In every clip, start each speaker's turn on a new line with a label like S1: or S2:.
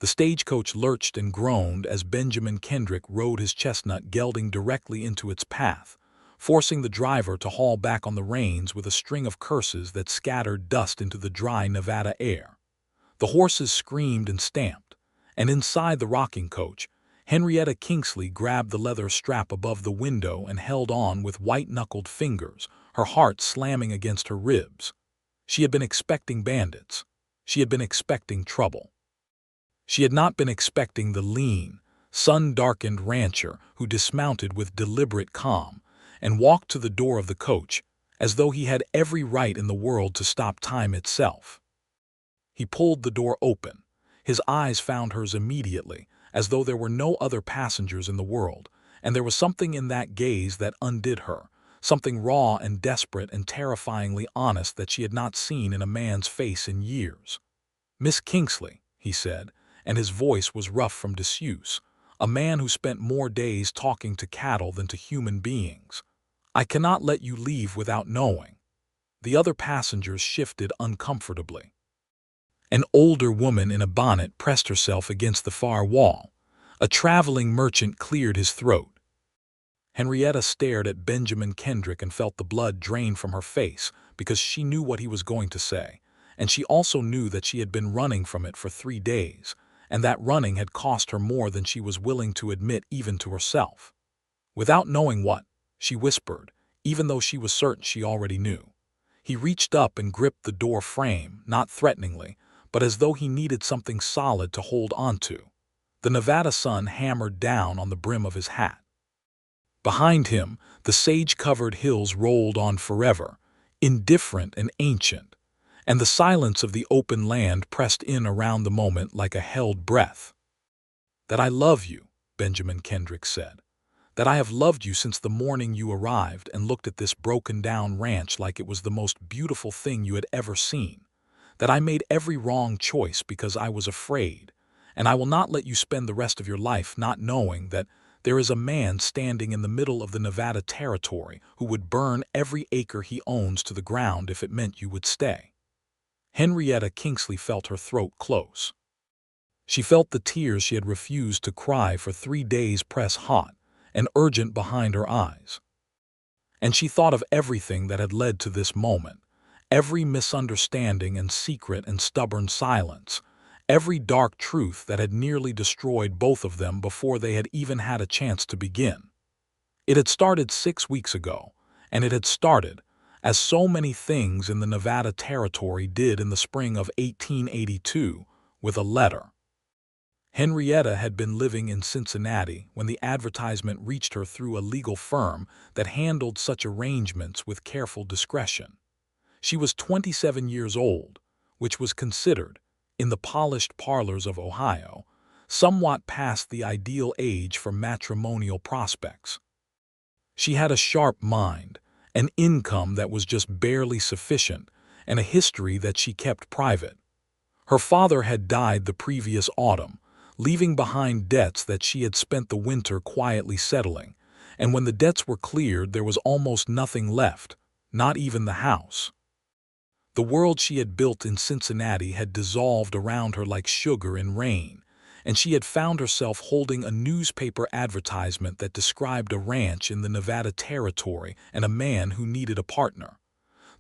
S1: The stagecoach lurched and groaned as Benjamin Kendrick rode his chestnut gelding directly into its path, forcing the driver to haul back on the reins with a string of curses that scattered dust into the dry Nevada air. The horses screamed and stamped, and inside the rocking coach, Henrietta Kingsley grabbed the leather strap above the window and held on with white-knuckled fingers, her heart slamming against her ribs. She had been expecting bandits. She had been expecting trouble. She had not been expecting the lean, sun-darkened rancher who dismounted with deliberate calm and walked to the door of the coach as though he had every right in the world to stop time itself. He pulled the door open. His eyes found hers immediately, as though there were no other passengers in the world, and there was something in that gaze that undid her, something raw and desperate and terrifyingly honest that she had not seen in a man's face in years. "Miss Kingsley," he said, and his voice was rough from disuse, a man who spent more days talking to cattle than to human beings. "I cannot let you leave without knowing." The other passengers shifted uncomfortably. An older woman in a bonnet pressed herself against the far wall. A traveling merchant cleared his throat. Henrietta stared at Benjamin Kendrick and felt the blood drain from her face because she knew what he was going to say, and she also knew that she had been running from it for 3 days, and that running had cost her more than she was willing to admit even to herself. "Without knowing what?" she whispered, even though she was certain she already knew. He reached up and gripped the door frame, not threateningly, but as though he needed something solid to hold onto. The Nevada sun hammered down on the brim of his hat. Behind him, the sage-covered hills rolled on forever, indifferent and ancient, and the silence of the open land pressed in around the moment like a held breath. "That I love you," Benjamin Kendrick said. "That I have loved you since the morning you arrived and looked at this broken-down ranch like it was the most beautiful thing you had ever seen. That I made every wrong choice because I was afraid, and I will not let you spend the rest of your life not knowing that there is a man standing in the middle of the Nevada territory who would burn every acre he owns to the ground if it meant you would stay." Henrietta Kingsley felt her throat close. She felt the tears she had refused to cry for 3 days press hot and urgent behind her eyes. And she thought of everything that had led to this moment, every misunderstanding and secret and stubborn silence, every dark truth that had nearly destroyed both of them before they had even had a chance to begin. It had started 6 weeks ago, and it had started, as so many things in the Nevada territory did in the spring of 1882, with a letter. Henrietta had been living in Cincinnati when the advertisement reached her through a legal firm that handled such arrangements with careful discretion. She was 27 years old, which was considered, in the polished parlors of Ohio, somewhat past the ideal age for matrimonial prospects. She had a sharp mind, an income that was just barely sufficient, and a history that she kept private. Her father had died the previous autumn, leaving behind debts that she had spent the winter quietly settling, and when the debts were cleared there was almost nothing left, not even the house. The world she had built in Cincinnati had dissolved around her like sugar in rain, and she had found herself holding a newspaper advertisement that described a ranch in the Nevada territory and a man who needed a partner.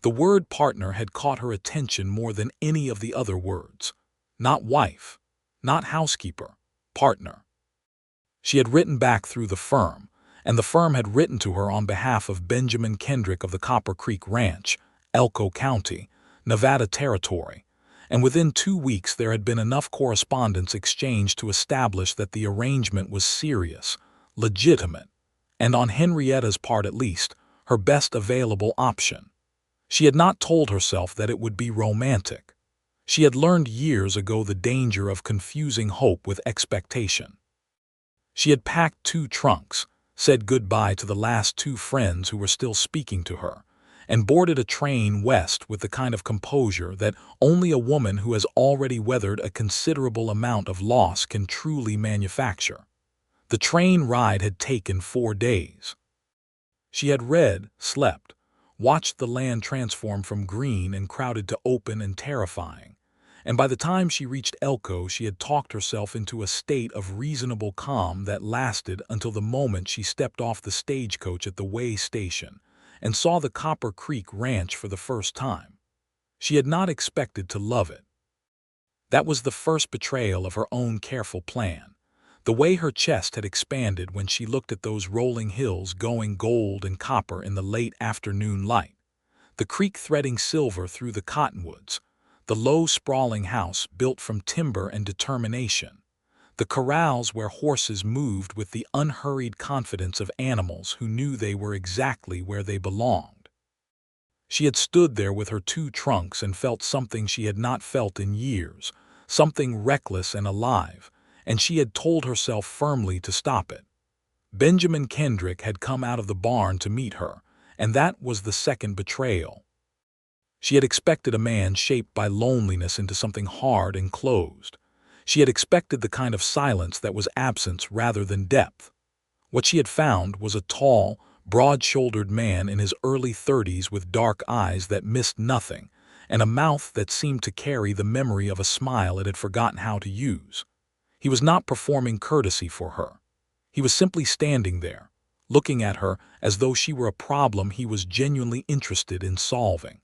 S1: The word partner had caught her attention more than any of the other words. Not wife, not housekeeper, partner. She had written back through the firm, and the firm had written to her on behalf of Benjamin Kendrick of the Copper Creek Ranch, Elko County, Nevada territory, and within 2 weeks there had been enough correspondence exchanged to establish that the arrangement was serious, legitimate, and on Henrietta's part at least, her best available option. She had not told herself that it would be romantic. She had learned years ago the danger of confusing hope with expectation. She had packed 2 trunks, said goodbye to the last 2 friends who were still speaking to her, and boarded a train west with the kind of composure that only a woman who has already weathered a considerable amount of loss can truly manufacture. The train ride had taken 4 days. She had read, slept, watched the land transform from green and crowded to open and terrifying, and by the time she reached Elko, she had talked herself into a state of reasonable calm that lasted until the moment she stepped off the stagecoach at the way station and saw the Copper Creek Ranch for the first time. She had not expected to love it. That was the first betrayal of her own careful plan. The way her chest had expanded when she looked at those rolling hills going gold and copper in the late afternoon light, the creek threading silver through the cottonwoods, the low sprawling house built from timber and determination, the corrals where horses moved with the unhurried confidence of animals who knew they were exactly where they belonged. She had stood there with her two trunks and felt something she had not felt in years, something reckless and alive, and she had told herself firmly to stop it. Benjamin Kendrick had come out of the barn to meet her, and that was the second betrayal. She had expected a man shaped by loneliness into something hard and closed. She had expected the kind of silence that was absence rather than depth. What she had found was a tall, broad-shouldered man in his early 30s with dark eyes that missed nothing, and a mouth that seemed to carry the memory of a smile it had forgotten how to use. He was not performing courtesy for her. He was simply standing there, looking at her as though she were a problem he was genuinely interested in solving.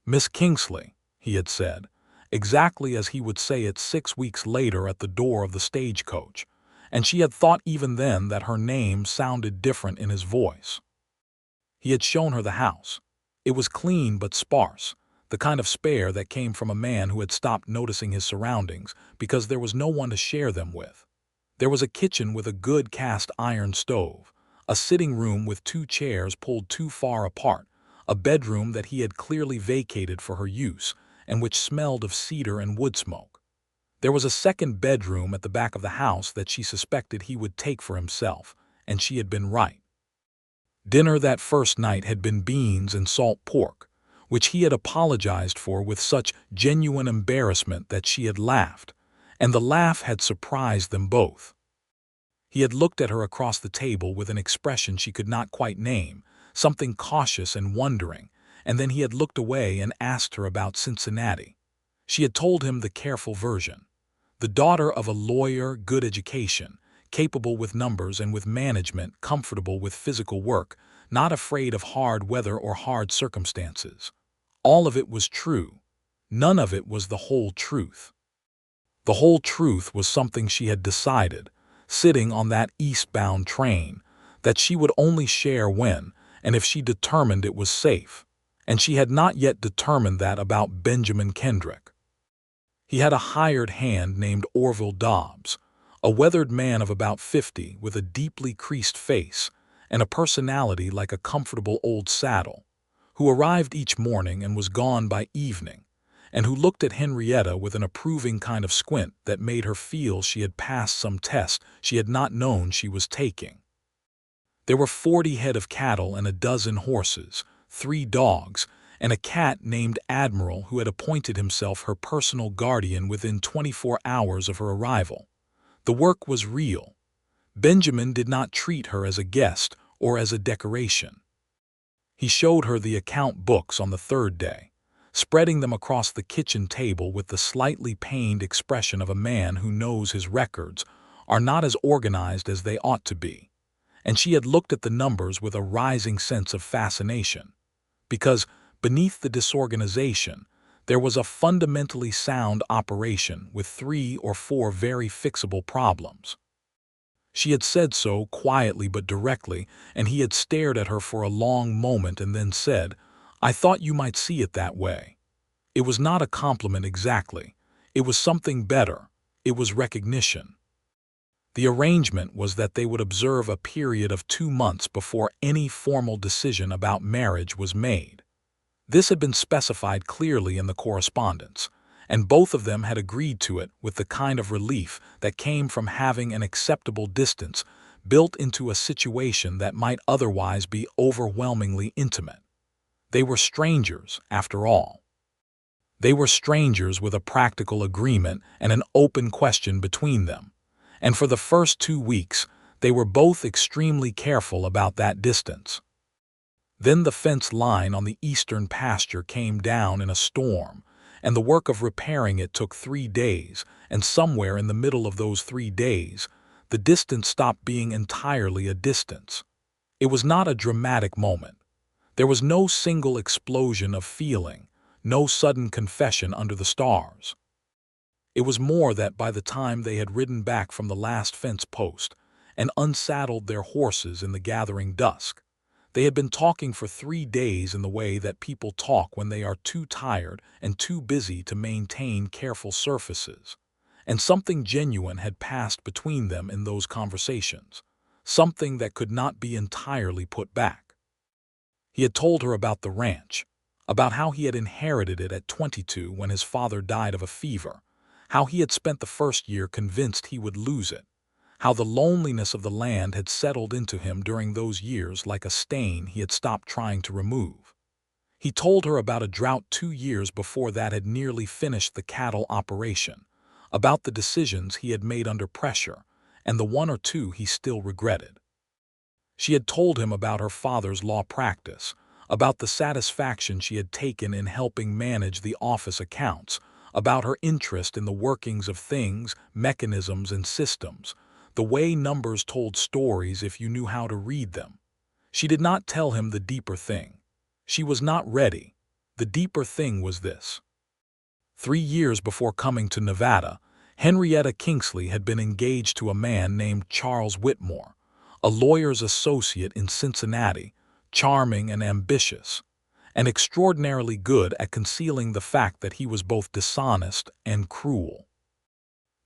S1: "Miss Kingsley," he had said, exactly as he would say it 6 weeks later at the door of the stagecoach, and she had thought even then that her name sounded different in his voice. He had shown her the house. It was clean but sparse, the kind of spare that came from a man who had stopped noticing his surroundings because there was no one to share them with. There was a kitchen with a good cast iron stove, a sitting room with 2 chairs pulled too far apart, a bedroom that he had clearly vacated for her use and which smelled of cedar and wood smoke. There was a second bedroom at the back of the house that she suspected he would take for himself, and she had been right. Dinner that first night had been beans and salt pork, which he had apologized for with such genuine embarrassment that she had laughed, and the laugh had surprised them both. He had looked at her across the table with an expression she could not quite name, something cautious and wondering, and then he had looked away and asked her about Cincinnati. She had told him the careful version. The daughter of a lawyer, good education, capable with numbers and with management, comfortable with physical work, not afraid of hard weather or hard circumstances. All of it was true. None of it was the whole truth. The whole truth was something she had decided, sitting on that eastbound train, that she would only share when, and if she determined it was safe. And she had not yet determined that about Benjamin Kendrick. He had a hired hand named Orville Dobbs, a weathered man of about 50 with a deeply creased face and a personality like a comfortable old saddle, who arrived each morning and was gone by evening, and who looked at Henrietta with an approving kind of squint that made her feel she had passed some test she had not known she was taking. There were 40 head of cattle and a dozen horses, 3 dogs, and a cat named Admiral who had appointed himself her personal guardian within 24 hours of her arrival. The work was real. Benjamin did not treat her as a guest or as a decoration. He showed her the account books on the 3rd day, spreading them across the kitchen table with the slightly pained expression of a man who knows his records are not as organized as they ought to be. And she had looked at the numbers with a rising sense of fascination, because beneath the disorganization, there was a fundamentally sound operation with 3 or 4 very fixable problems. She had said so quietly but directly, and he had stared at her for a long moment and then said, "I thought you might see it that way." It was not a compliment exactly. It was something better. It was recognition. The arrangement was that they would observe a period of 2 months before any formal decision about marriage was made. This had been specified clearly in the correspondence, and both of them had agreed to it with the kind of relief that came from having an acceptable distance built into a situation that might otherwise be overwhelmingly intimate. They were strangers, after all. They were strangers with a practical agreement and an open question between them. And for the first 2 weeks, they were both extremely careful about that distance. Then the fence line on the eastern pasture came down in a storm, and the work of repairing it took 3 days, and somewhere in the middle of those 3 days, the distance stopped being entirely a distance. It was not a dramatic moment. There was no single explosion of feeling, no sudden confession under the stars. It was more that by the time they had ridden back from the last fence post and unsaddled their horses in the gathering dusk, they had been talking for 3 days in the way that people talk when they are too tired and too busy to maintain careful surfaces. And something genuine had passed between them in those conversations, something that could not be entirely put back. He had told her about the ranch, about how he had inherited it at 22 when his father died of a fever, how he had spent the first year convinced he would lose it, how the loneliness of the land had settled into him during those years like a stain he had stopped trying to remove. He told her about a drought 2 years before that had nearly finished the cattle operation, about the decisions he had made under pressure, and the one or two he still regretted. She had told him about her father's law practice, about the satisfaction she had taken in helping manage the office accounts, about her interest in the workings of things, mechanisms, and systems, the way numbers told stories if you knew how to read them. She did not tell him the deeper thing. She was not ready. The deeper thing was this. 3 years before coming to Nevada, Henrietta Kingsley had been engaged to a man named Charles Whitmore, a lawyer's associate in Cincinnati, charming and ambitious, and extraordinarily good at concealing the fact that he was both dishonest and cruel.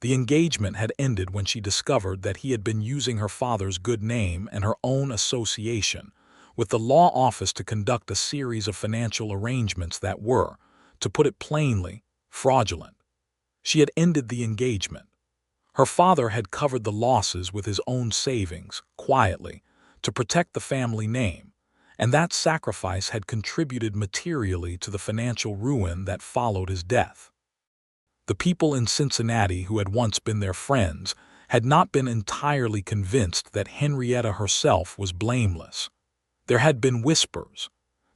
S1: The engagement had ended when she discovered that he had been using her father's good name and her own association with the law office to conduct a series of financial arrangements that were, to put it plainly, fraudulent. She had ended the engagement. Her father had covered the losses with his own savings, quietly, to protect the family name, and that sacrifice had contributed materially to the financial ruin that followed his death. The people in Cincinnati who had once been their friends had not been entirely convinced that Henrietta herself was blameless. There had been whispers.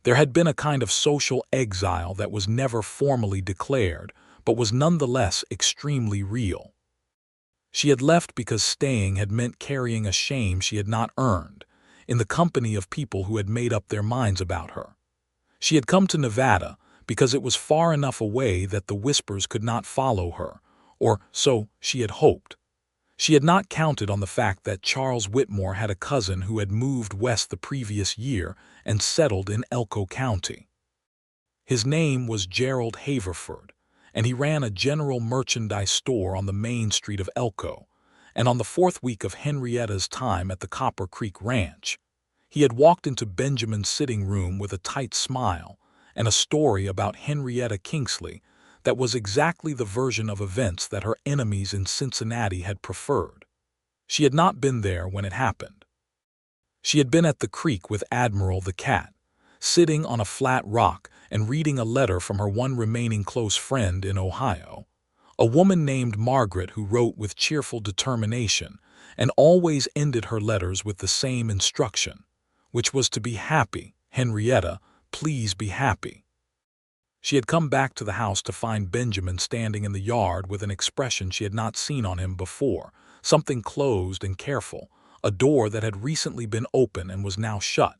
S1: There had been a kind of social exile that was never formally declared, but was nonetheless extremely real. She had left because staying had meant carrying a shame she had not earned, in the company of people who had made up their minds about her. She had come to Nevada because it was far enough away that the whispers could not follow her, or so she had hoped. She had not counted on the fact that Charles Whitmore had a cousin who had moved west the previous year and settled in Elko County. His name was Gerald Haverford, and he ran a general merchandise store on the main street of Elko, and on the 4th week of Henrietta's time at the Copper Creek Ranch, he had walked into Benjamin's sitting room with a tight smile and a story about Henrietta Kingsley that was exactly the version of events that her enemies in Cincinnati had preferred. She had not been there when it happened. She had been at the creek with Admiral the cat, sitting on a flat rock and reading a letter from her one remaining close friend in Ohio, a woman named Margaret who wrote with cheerful determination and always ended her letters with the same instruction, which was to be happy. Henrietta, please be happy. She had come back to the house to find Benjamin standing in the yard with an expression she had not seen on him before, something closed and careful, a door that had recently been open and was now shut.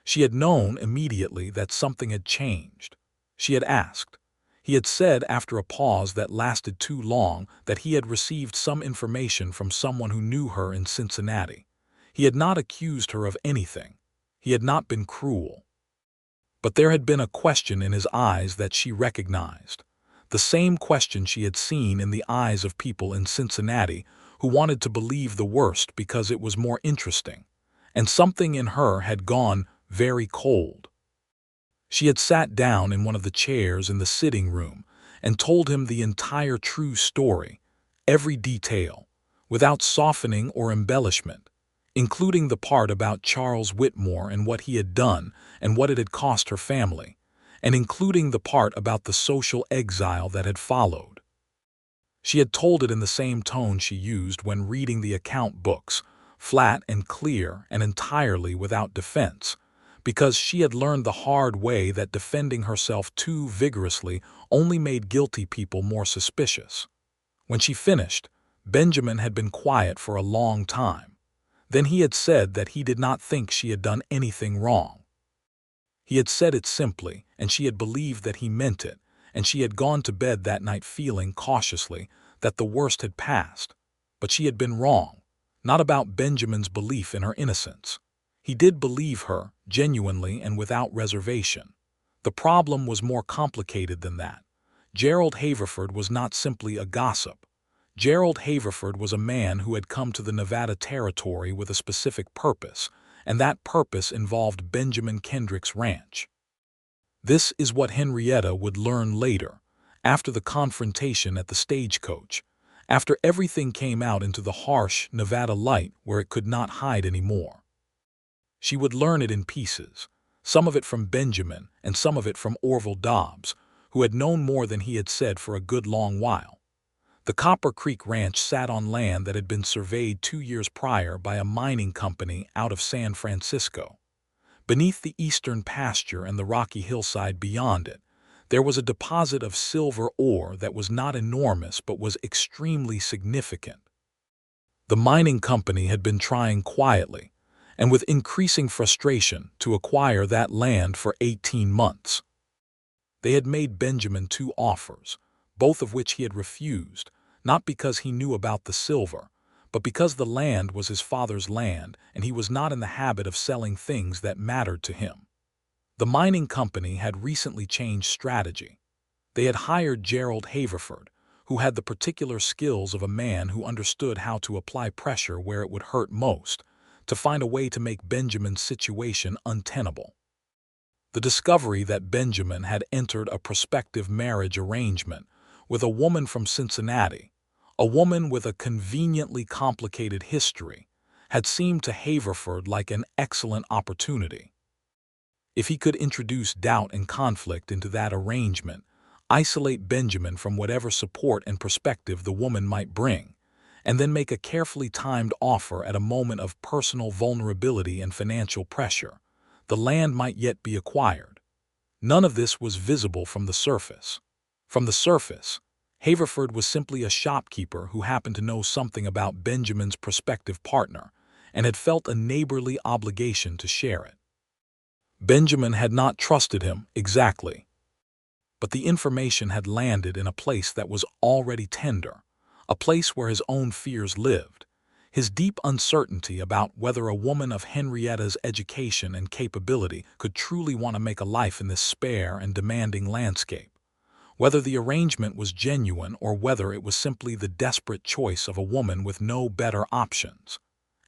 S1: She had known immediately that something had changed. She had asked. He had said after a pause that lasted too long that he had received some information from someone who knew her in Cincinnati. He had not accused her of anything. He had not been cruel. But there had been a question in his eyes that she recognized, the same question she had seen in the eyes of people in Cincinnati who wanted to believe the worst because it was more interesting, and something in her had gone very cold. She had sat down in one of the chairs in the sitting room and told him the entire true story, every detail, without softening or embellishment, including the part about Charles Whitmore and what he had done and what it had cost her family, and including the part about the social exile that had followed. She had told it in the same tone she used when reading the account books, flat and clear and entirely without defense, because she had learned the hard way that defending herself too vigorously only made guilty people more suspicious. When she finished, Benjamin had been quiet for a long time. Then he had said that he did not think she had done anything wrong. He had said it simply, and she had believed that he meant it, and she had gone to bed that night feeling cautiously that the worst had passed. But she had been wrong, not about Benjamin's belief in her innocence. He did believe her, genuinely and without reservation. The problem was more complicated than that. Gerald Haverford was not simply a gossip. Gerald Haverford was a man who had come to the Nevada territory with a specific purpose, and that purpose involved Benjamin Kendrick's ranch. This is what Henrietta would learn later, after the confrontation at the stagecoach, after everything came out into the harsh Nevada light where it could not hide anymore. She would learn it in pieces, some of it from Benjamin and some of it from Orville Dobbs, who had known more than he had said for a good long while. The Copper Creek Ranch sat on land that had been surveyed 2 years prior by a mining company out of San Francisco. Beneath the eastern pasture and the rocky hillside beyond it, there was a deposit of silver ore that was not enormous but was extremely significant. The mining company had been trying quietly, and with increasing frustration, to acquire that land for 18 months. They had made Benjamin 2 offers, both of which he had refused, not because he knew about the silver, but because the land was his father's land and he was not in the habit of selling things that mattered to him. The mining company had recently changed strategy. They had hired Gerald Haverford, who had the particular skills of a man who understood how to apply pressure where it would hurt most, to find a way to make Benjamin's situation untenable. The discovery that Benjamin had entered a prospective marriage arrangement with a woman from Cincinnati, a woman with a conveniently complicated history, had seemed to Haverford like an excellent opportunity. If he could introduce doubt and conflict into that arrangement, isolate Benjamin from whatever support and perspective the woman might bring, and then make a carefully timed offer at a moment of personal vulnerability and financial pressure, the land might yet be acquired. None of this was visible from the surface. From the surface, Haverford was simply a shopkeeper who happened to know something about Benjamin's prospective partner and had felt a neighborly obligation to share it. Benjamin had not trusted him exactly, but the information had landed in a place that was already tender, a place where his own fears lived, his deep uncertainty about whether a woman of Henrietta's education and capability could truly want to make a life in this spare and demanding landscape, whether the arrangement was genuine or whether it was simply the desperate choice of a woman with no better options,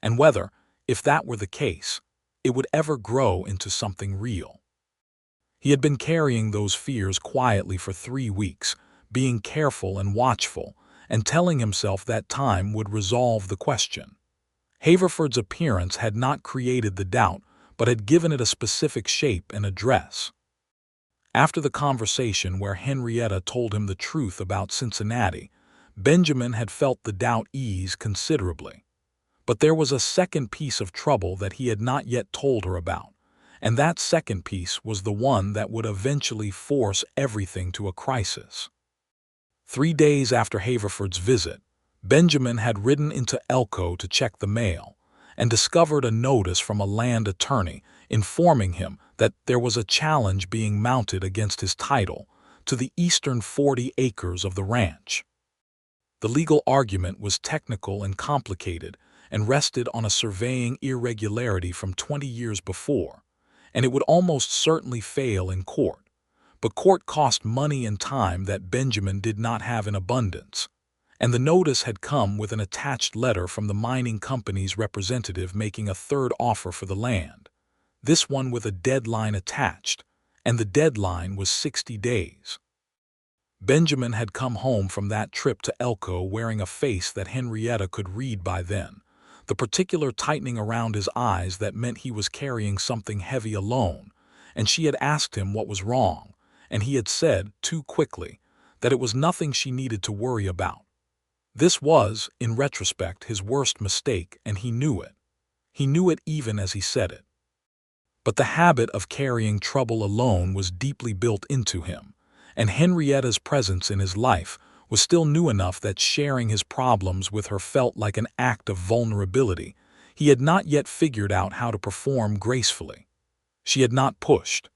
S1: and whether, if that were the case, it would ever grow into something real. He had been carrying those fears quietly for 3 weeks, being careful and watchful, and telling himself that time would resolve the question. Haverford's appearance had not created the doubt, but had given it a specific shape and address. After the conversation where Henrietta told him the truth about Cincinnati, Benjamin had felt the doubt ease considerably. But there was a second piece of trouble that he had not yet told her about, and that second piece was the one that would eventually force everything to a crisis. 3 days after Haverford's visit, Benjamin had ridden into Elko to check the mail and discovered a notice from a land attorney informing him that there was a challenge being mounted against his title to the eastern 40 acres of the ranch. The legal argument was technical and complicated and rested on a surveying irregularity from 20 years before, and it would almost certainly fail in court. But court cost money and time that Benjamin did not have in abundance, and the notice had come with an attached letter from the mining company's representative making a third offer for the land, this one with a deadline attached, and the deadline was 60 days. Benjamin had come home from that trip to Elko wearing a face that Henrietta could read by then, the particular tightening around his eyes that meant he was carrying something heavy alone, and she had asked him what was wrong, and he had said, too quickly, that it was nothing she needed to worry about. This was, in retrospect, his worst mistake, and he knew it. He knew it even as he said it. But the habit of carrying trouble alone was deeply built into him, and Henrietta's presence in his life was still new enough that sharing his problems with her felt like an act of vulnerability. He had not yet figured out how to perform gracefully. She had not pushed.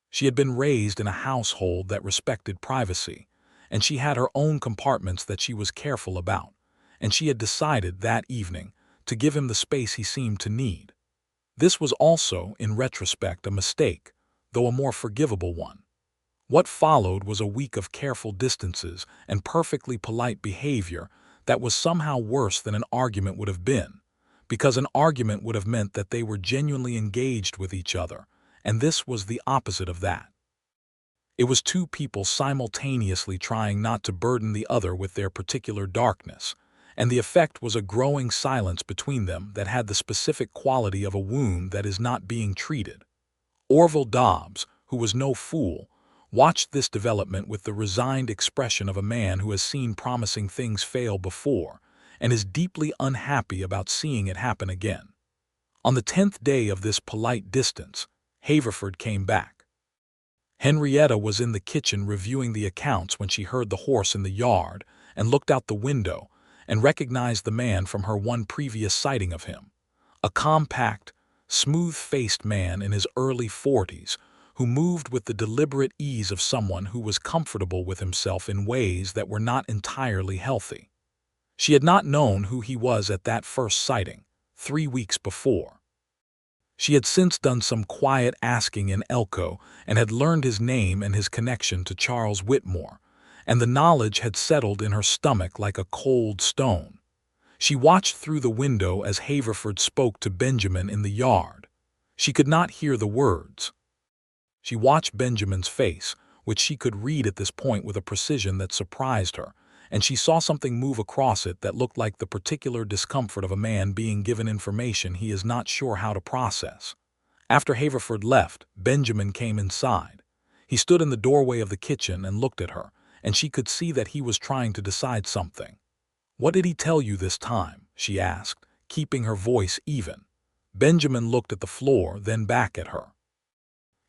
S1: She had been raised in a household that respected privacy, and she had her own compartments that she was careful about, and she had decided that evening to give him the space he seemed to need. This was also, in retrospect, a mistake, though a more forgivable one. What followed was a week of careful distances and perfectly polite behavior that was somehow worse than an argument would have been, because an argument would have meant that they were genuinely engaged with each other, and this was the opposite of that. It was two people simultaneously trying not to burden the other with their particular darkness, and the effect was a growing silence between them that had the specific quality of a wound that is not being treated. Orville Dobbs, who was no fool, watched this development with the resigned expression of a man who has seen promising things fail before and is deeply unhappy about seeing it happen again. On the 10th day of this polite distance, Haverford came back. Henrietta was in the kitchen reviewing the accounts when she heard the horse in the yard and looked out the window and recognized the man from her one previous sighting of him, a compact, smooth-faced man in his early 40s who moved with the deliberate ease of someone who was comfortable with himself in ways that were not entirely healthy. She had not known who he was at that first sighting, 3 weeks before. She had since done some quiet asking in Elko and had learned his name and his connection to Charles Whitmore, and the knowledge had settled in her stomach like a cold stone. She watched through the window as Haverford spoke to Benjamin in the yard. She could not hear the words. She watched Benjamin's face, which she could read at this point with a precision that surprised her, and she saw something move across it that looked like the particular discomfort of a man being given information he is not sure how to process. After Haverford left, Benjamin came inside. He stood in the doorway of the kitchen and looked at her, and she could see that he was trying to decide something. "What did he tell you this time?" she asked, keeping her voice even. Benjamin looked at the floor, then back at her.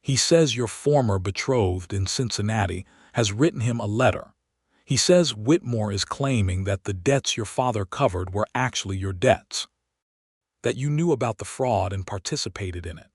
S1: "He says your former betrothed in Cincinnati has written him a letter. He says Whitmore is claiming that the debts your father covered were actually your debts. That you knew about the fraud and participated in it."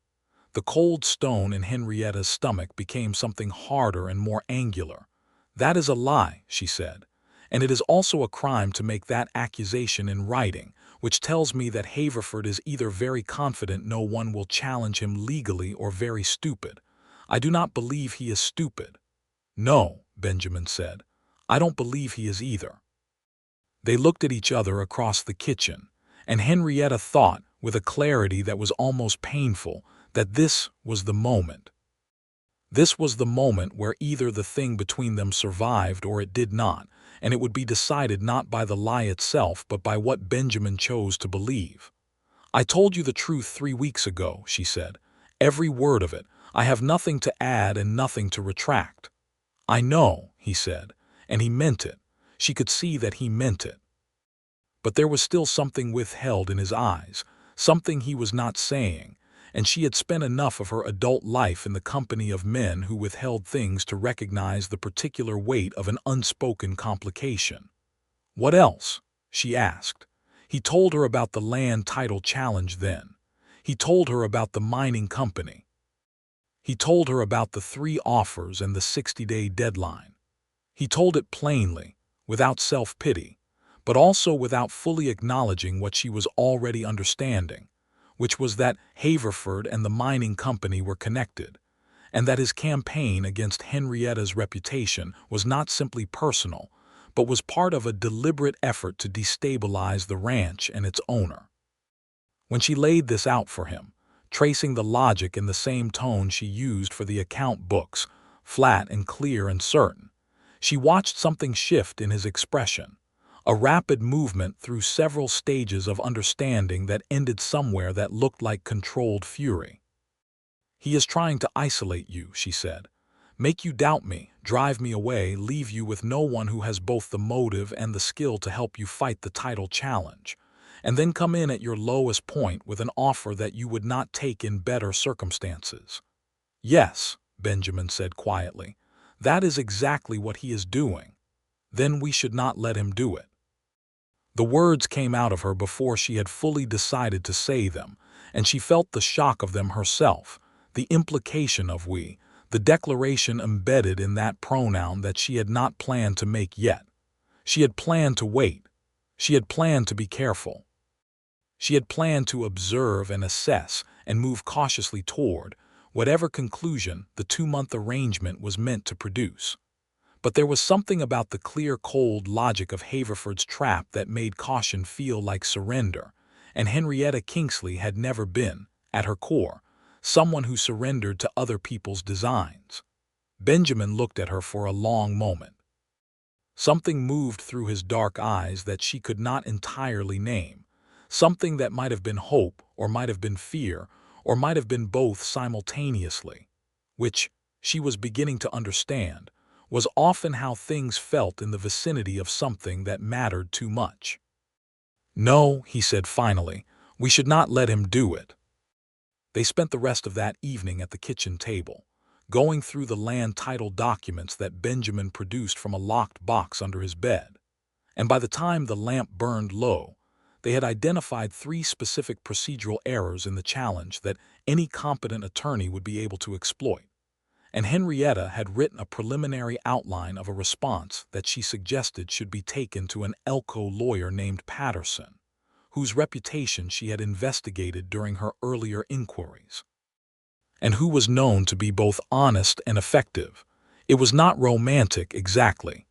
S1: The cold stone in Henrietta's stomach became something harder and more angular. "That is a lie," she said, "and it is also a crime to make that accusation in writing, which tells me that Haverford is either very confident no one will challenge him legally or very stupid. I do not believe he is stupid." "No," Benjamin said, "I don't believe he is either." They looked at each other across the kitchen, and Henrietta thought, with a clarity that was almost painful, that this was the moment. This was the moment where either the thing between them survived or it did not, and it would be decided not by the lie itself but by what Benjamin chose to believe. "I told you the truth 3 weeks ago," she said. "Every word of it. I have nothing to add and nothing to retract." "I know," he said, and he meant it. She could see that he meant it. But there was still something withheld in his eyes, something he was not saying, and she had spent enough of her adult life in the company of men who withheld things to recognize the particular weight of an unspoken complication. "What else?" she asked. He told her about the land title challenge then. He told her about the mining company. He told her about the 3 offers and the 60-day deadline. He told it plainly, without self-pity, but also without fully acknowledging what she was already understanding, which was that Haverford and the mining company were connected, and that his campaign against Henrietta's reputation was not simply personal, but was part of a deliberate effort to destabilize the ranch and its owner. When she laid this out for him, tracing the logic in the same tone she used for the account books, flat and clear and certain, she watched something shift in his expression, a rapid movement through several stages of understanding that ended somewhere that looked like controlled fury. "He is trying to isolate you," she said, "make you doubt me, drive me away, leave you with no one who has both the motive and the skill to help you fight the title challenge. and then come in at your lowest point with an offer that you would not take in better circumstances. Yes, Benjamin said quietly, that is exactly what he is doing. Then we should not let him do it. The words came out of her before she had fully decided to say them, and she felt the shock of them herself, the implication of we, the declaration embedded in that pronoun that she had not planned to make yet. She had planned to wait. She had planned to be careful. She had planned to observe and assess and move cautiously toward whatever conclusion the 2-month arrangement was meant to produce. But there was something about the clear, cold logic of Haverford's trap that made caution feel like surrender, and Henrietta Kingsley had never been, at her core, someone who surrendered to other people's designs. Benjamin looked at her for a long moment. Something moved through his dark eyes that she could not entirely name, something that might have been hope or might have been fear or might have been both simultaneously, which, she was beginning to understand, was often how things felt in the vicinity of something that mattered too much. No, he said finally, we should not let him do it. They spent the rest of that evening at the kitchen table, going through the land title documents that Benjamin produced from a locked box under his bed. And by the time the lamp burned low, they had identified 3 specific procedural errors in the challenge that any competent attorney would be able to exploit. And Henrietta had written a preliminary outline of a response that she suggested should be taken to an Elko lawyer named Patterson, whose reputation she had investigated during her earlier inquiries, and who was known to be both honest and effective. It was not romantic exactly.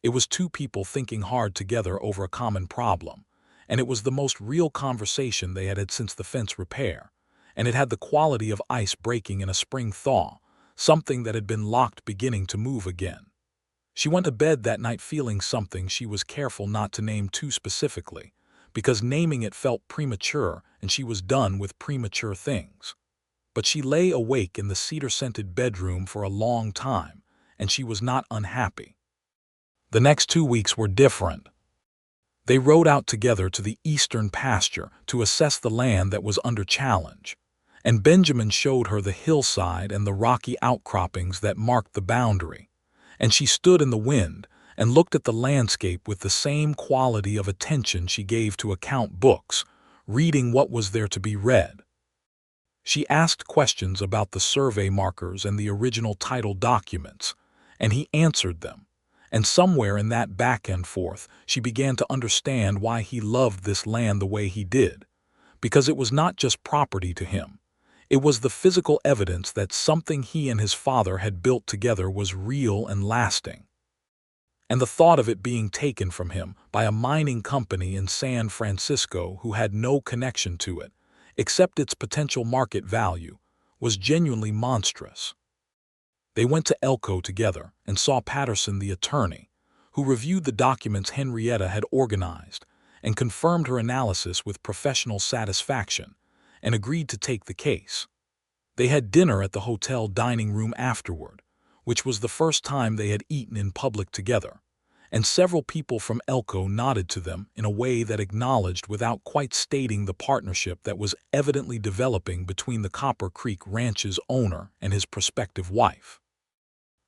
S1: It was 2 people thinking hard together over a common problem, and it was the most real conversation they had had since the fence repair, and it had the quality of ice breaking in a spring thaw, something that had been locked beginning to move again. She went to bed that night feeling something she was careful not to name too specifically, because naming it felt premature and she was done with premature things. But she lay awake in the cedar-scented bedroom for a long time, and she was not unhappy. The next 2 weeks were different. They rode out together to the eastern pasture to assess the land that was under challenge, and Benjamin showed her the hillside and the rocky outcroppings that marked the boundary, and she stood in the wind and looked at the landscape with the same quality of attention she gave to account books, reading what was there to be read. She asked questions about the survey markers and the original title documents, and he answered them, and somewhere in that back and forth she began to understand why he loved this land the way he did, because it was not just property to him. It was the physical evidence that something he and his father had built together was real and lasting. And the thought of it being taken from him by a mining company in San Francisco who had no connection to it, except its potential market value, was genuinely monstrous. They went to Elko together and saw Patterson the attorney, who reviewed the documents Henrietta had organized and confirmed her analysis with professional satisfaction, and agreed to take the case. They had dinner at the hotel dining room afterward, which was the first time they had eaten in public together, and several people from Elko nodded to them in a way that acknowledged without quite stating the partnership that was evidently developing between the Copper Creek Ranch's owner and his prospective wife.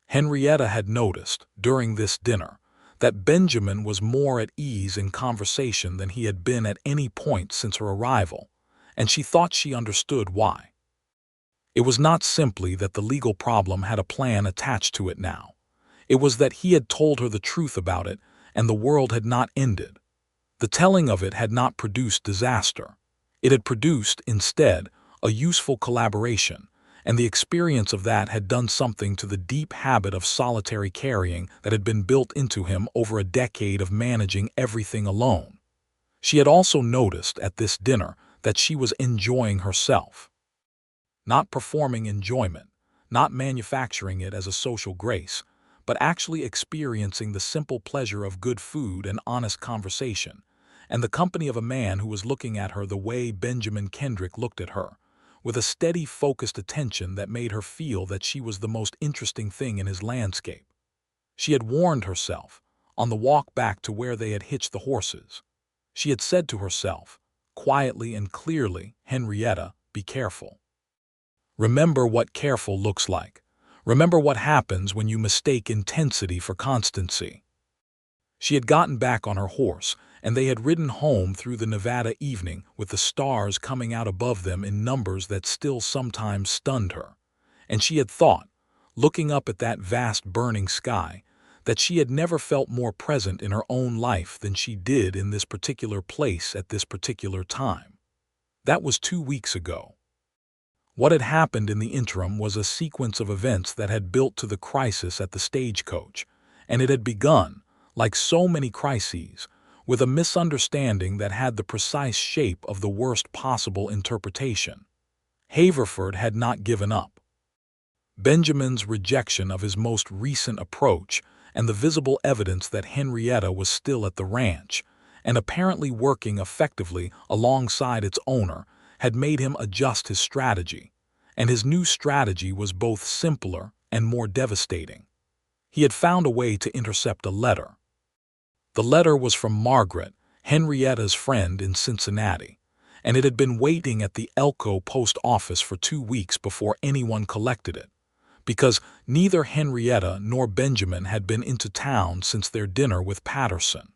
S1: Henrietta had noticed, during this dinner, that Benjamin was more at ease in conversation than he had been at any point since her arrival, and she thought she understood why. It was not simply that the legal problem had a plan attached to it now. It was that he had told her the truth about it, and the world had not ended. The telling of it had not produced disaster. It had produced, instead, a useful collaboration, and the experience of that had done something to the deep habit of solitary carrying that had been built into him over a decade of managing everything alone. She had also noticed at this dinner that she was enjoying herself. Not performing enjoyment, not manufacturing it as a social grace, but actually experiencing the simple pleasure of good food and honest conversation, and the company of a man who was looking at her the way Benjamin Kendrick looked at her, with a steady, focused attention that made her feel that she was the most interesting thing in his landscape. She had warned herself, on the walk back to where they had hitched the horses. She had said to herself, quietly and clearly, "Henrietta, be careful. Remember what careful looks like. Remember what happens when you mistake intensity for constancy." She had gotten back on her horse, and they had ridden home through the Nevada evening with the stars coming out above them in numbers that still sometimes stunned her. And she had thought, looking up at that vast burning sky, that she had never felt more present in her own life than she did in this particular place at this particular time. That was 2 weeks ago. What had happened in the interim was a sequence of events that had built to the crisis at the stagecoach, and it had begun, like so many crises, with a misunderstanding that had the precise shape of the worst possible interpretation. Haverford had not given up. Benjamin's rejection of his most recent approach and the visible evidence that Henrietta was still at the ranch, and apparently working effectively alongside its owner, had made him adjust his strategy, and his new strategy was both simpler and more devastating. He had found a way to intercept a letter. The letter was from Margaret, Henrietta's friend in Cincinnati, and it had been waiting at the Elko post office for 2 weeks before anyone collected it, because neither Henrietta nor Benjamin had been into town since their dinner with Patterson.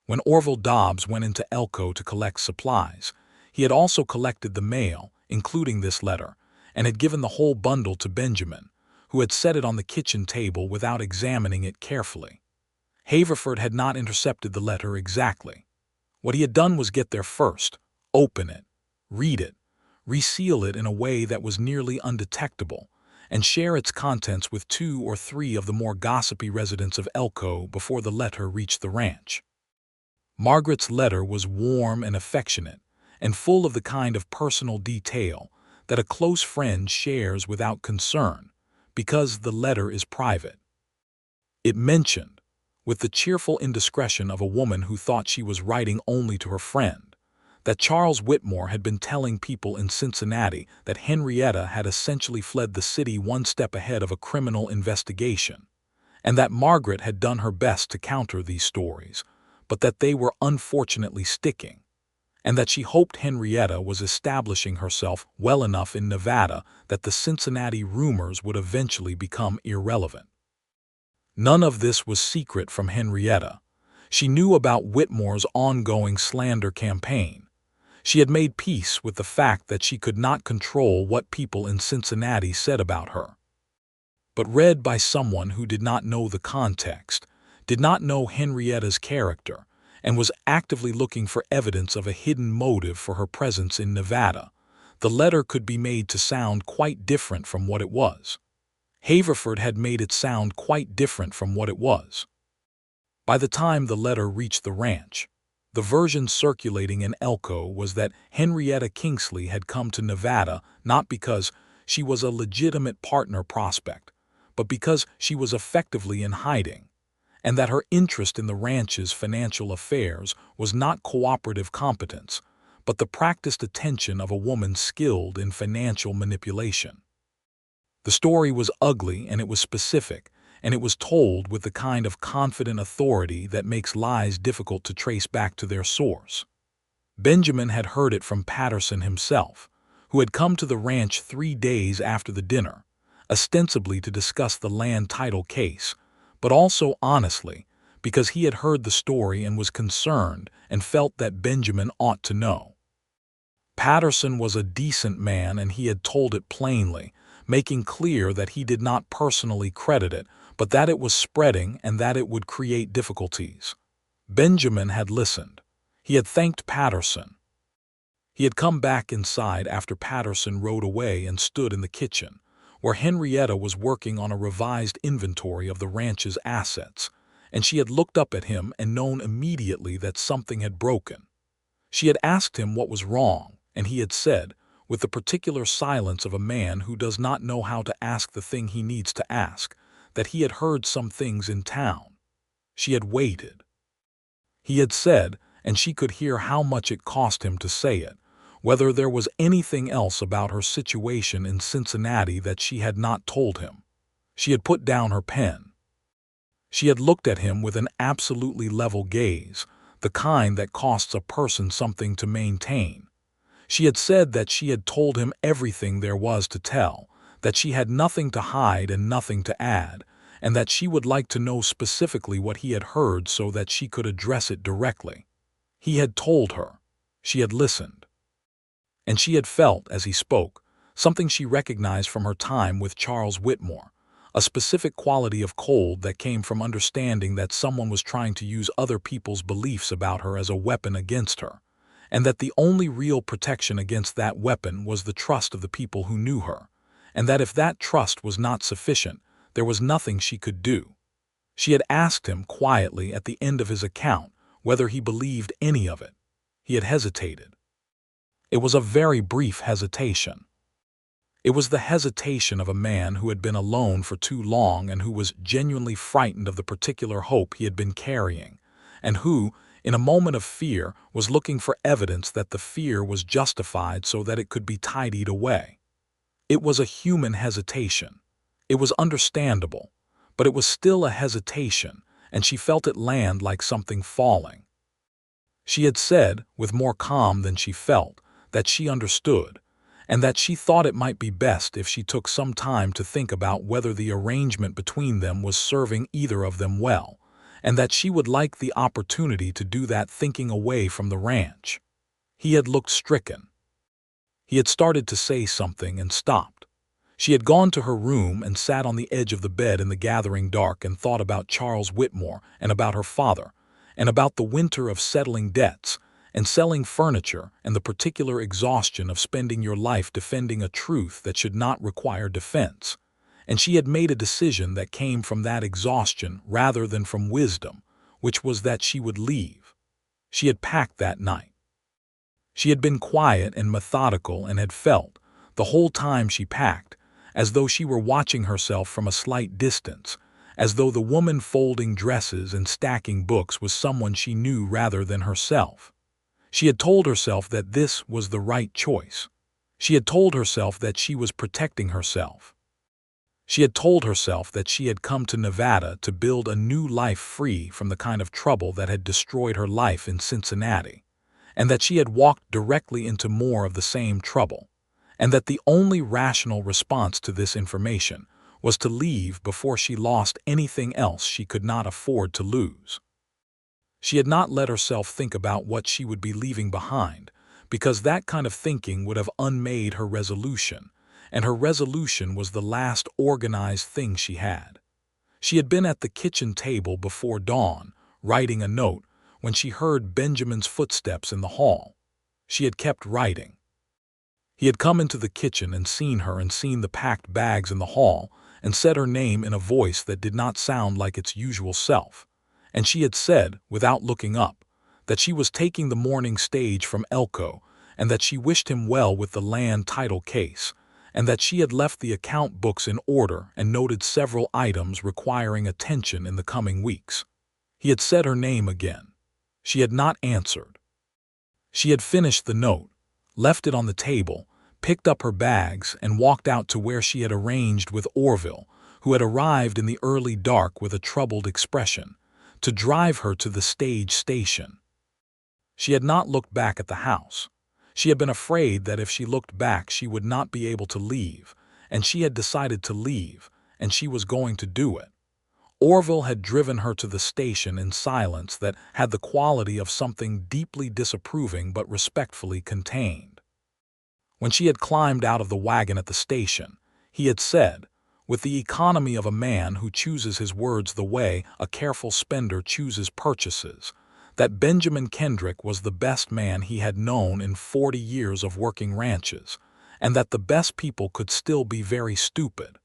S1: When Orville Dobbs went into Elko to collect supplies, he had also collected the mail, including this letter, and had given the whole bundle to Benjamin, who had set it on the kitchen table without examining it carefully. Haverford had not intercepted the letter exactly. What he had done was get there first, open it, read it, reseal it in a way that was nearly undetectable, and share its contents with 2 or 3 of the more gossipy residents of Elko before the letter reached the ranch. Margaret's letter was warm and affectionate, and full of the kind of personal detail that a close friend shares without concern, because the letter is private. It mentioned, with the cheerful indiscretion of a woman who thought she was writing only to her friend, that Charles Whitmore had been telling people in Cincinnati that Henrietta had essentially fled the city 1 step ahead of a criminal investigation, and that Margaret had done her best to counter these stories, but that they were unfortunately sticking, and that she hoped Henrietta was establishing herself well enough in Nevada that the Cincinnati rumors would eventually become irrelevant. None of this was secret from Henrietta. She knew about Whitmore's ongoing slander campaign. She had made peace with the fact that she could not control what people in Cincinnati said about her. But read by someone who did not know the context, did not know Henrietta's character, and was actively looking for evidence of a hidden motive for her presence in Nevada, the letter could be made to sound quite different from what it was. Haverford had made it sound quite different from what it was. By the time the letter reached the ranch, the version circulating in Elko was that Henrietta Kingsley had come to Nevada not because she was a legitimate partner prospect, but because she was effectively in hiding, and that her interest in the ranch's financial affairs was not cooperative competence, but the practiced attention of a woman skilled in financial manipulation. The story was ugly and it was specific, and it was told with the kind of confident authority that makes lies difficult to trace back to their source. Benjamin had heard it from Patterson himself, who had come to the ranch 3 days after the dinner, ostensibly to discuss the land title case, but also honestly, because he had heard the story and was concerned and felt that Benjamin ought to know. Patterson was a decent man and he had told it plainly, making clear that he did not personally credit it, but that it was spreading and that it would create difficulties. Benjamin had listened. He had thanked Patterson. He had come back inside after Patterson rode away and stood in the kitchen, where Henrietta was working on a revised inventory of the ranch's assets, and she had looked up at him and known immediately that something had broken. She had asked him what was wrong, and he had said, with the particular silence of a man who does not know how to ask the thing he needs to ask, that he had heard some things in town. She had waited. He had said, and she could hear how much it cost him to say it, whether there was anything else about her situation in Cincinnati that she had not told him. She had put down her pen. She had looked at him with an absolutely level gaze, the kind that costs a person something to maintain. She had said that she had told him everything there was to tell, that she had nothing to hide and nothing to add, and that she would like to know specifically what he had heard so that she could address it directly. He had told her. She had listened. And she had felt, as he spoke, something she recognized from her time with Charles Whitmore, a specific quality of cold that came from understanding that someone was trying to use other people's beliefs about her as a weapon against her, and that the only real protection against that weapon was the trust of the people who knew her, and that if that trust was not sufficient, there was nothing she could do. She had asked him quietly at the end of his account whether he believed any of it. He had hesitated. It was a very brief hesitation. It was the hesitation of a man who had been alone for too long and who was genuinely frightened of the particular hope he had been carrying, and who, in a moment of fear, was looking for evidence that the fear was justified so that it could be tidied away. It was a human hesitation. It was understandable, but it was still a hesitation, and she felt it land like something falling. She had said, with more calm than she felt, that she understood, and that she thought it might be best if she took some time to think about whether the arrangement between them was serving either of them well, and that she would like the opportunity to do that thinking away from the ranch. He had looked stricken. He had started to say something and stopped. She had gone to her room and sat on the edge of the bed in the gathering dark and thought about Charles Whitmore and about her father, and about the winter of settling debts and selling furniture and the particular exhaustion of spending your life defending a truth that should not require defense. And she had made a decision that came from that exhaustion rather than from wisdom, which was that she would leave. She had packed that night. She had been quiet and methodical and had felt, the whole time she packed, as though she were watching herself from a slight distance, as though the woman folding dresses and stacking books was someone she knew rather than herself. She had told herself that this was the right choice. She had told herself that she was protecting herself. She had told herself that she had come to Nevada to build a new life free from the kind of trouble that had destroyed her life in Cincinnati, and that she had walked directly into more of the same trouble, and that the only rational response to this information was to leave before she lost anything else she could not afford to lose. She had not let herself think about what she would be leaving behind, because that kind of thinking would have unmade her resolution, and her resolution was the last organized thing she had. She had been at the kitchen table before dawn, writing a note, when she heard Benjamin's footsteps in the hall. She had kept writing. He had come into the kitchen and seen her and seen the packed bags in the hall, and said her name in a voice that did not sound like its usual self. And she had said, without looking up, that she was taking the morning stage from Elko, and that she wished him well with the land title case, and that she had left the account books in order and noted several items requiring attention in the coming weeks. He had said her name again. She had not answered. She had finished the note, left it on the table, picked up her bags, and walked out to where she had arranged with Orville, who had arrived in the early dark with a troubled expression, to drive her to the stage station. She had not looked back at the house. She had been afraid that if she looked back she would not be able to leave, and she had decided to leave, and she was going to do it. Orville had driven her to the station in silence that had the quality of something deeply disapproving but respectfully contained. When she had climbed out of the wagon at the station, he had said, with the economy of a man who chooses his words the way a careful spender chooses purchases, that Benjamin Kendrick was the best man he had known in 40 years of working ranches, and that the best people could still be very stupid.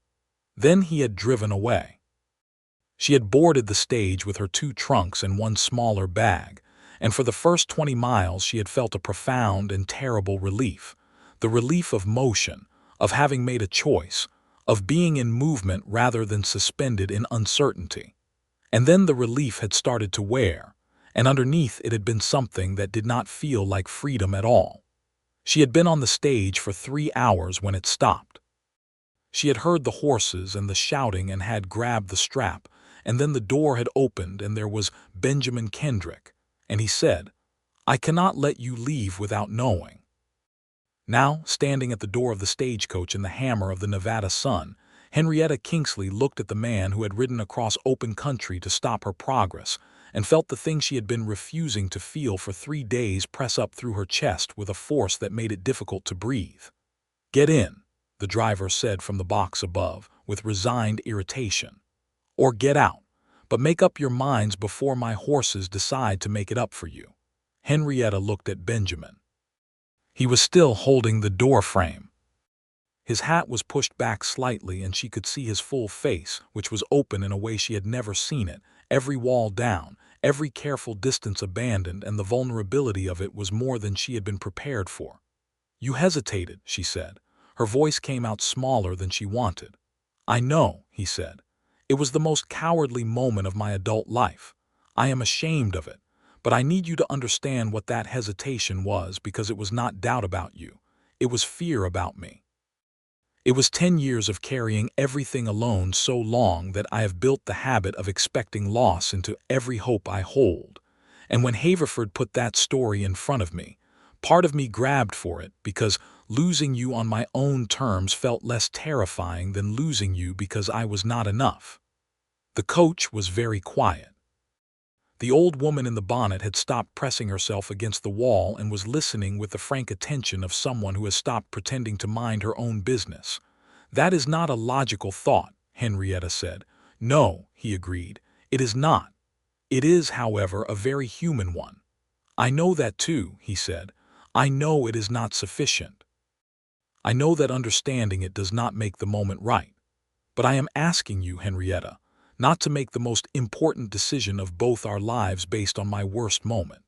S1: Then he had driven away. She had boarded the stage with her 2 trunks and 1 smaller bag, and for the first 20 miles she had felt a profound and terrible relief, the relief of motion, of having made a choice, of being in movement rather than suspended in uncertainty. And then the relief had started to wear, and underneath it had been something that did not feel like freedom at all. She had been on the stage for 3 hours when it stopped. She had heard the horses and the shouting and had grabbed the strap, and then the door had opened and there was Benjamin Kendrick, and he said, "I cannot let you leave without knowing." Now, standing at the door of the stagecoach in the hammer of the Nevada sun, Henrietta Kingsley looked at the man who had ridden across open country to stop her progress, and felt the thing she had been refusing to feel for 3 days press up through her chest with a force that made it difficult to breathe. "Get in," the driver said from the box above, with resigned irritation. "Or get out, but make up your minds before my horses decide to make it up for you." Henrietta looked at Benjamin. He was still holding the door frame. His hat was pushed back slightly and she could see his full face, which was open in a way she had never seen it, every wall down, every careful distance abandoned, and the vulnerability of it was more than she had been prepared for. "You hesitated," she said. Her voice came out smaller than she wanted. "I know," he said. "It was the most cowardly moment of my adult life. I am ashamed of it. But I need you to understand what that hesitation was, because it was not doubt about you. It was fear about me. It was 10 years of carrying everything alone so long that I have built the habit of expecting loss into every hope I hold. And when Haverford put that story in front of me, part of me grabbed for it because losing you on my own terms felt less terrifying than losing you because I was not enough." The coach was very quiet. The old woman in the bonnet had stopped pressing herself against the wall and was listening with the frank attention of someone who has stopped pretending to mind her own business. "That is not a logical thought," Henrietta said. "No," he agreed, "it is not. It is, however, a very human one." "I know that too," he said. "I know it is not sufficient. I know that understanding it does not make the moment right. But I am asking you, Henrietta, not to make the most important decision of both our lives based on my worst moment.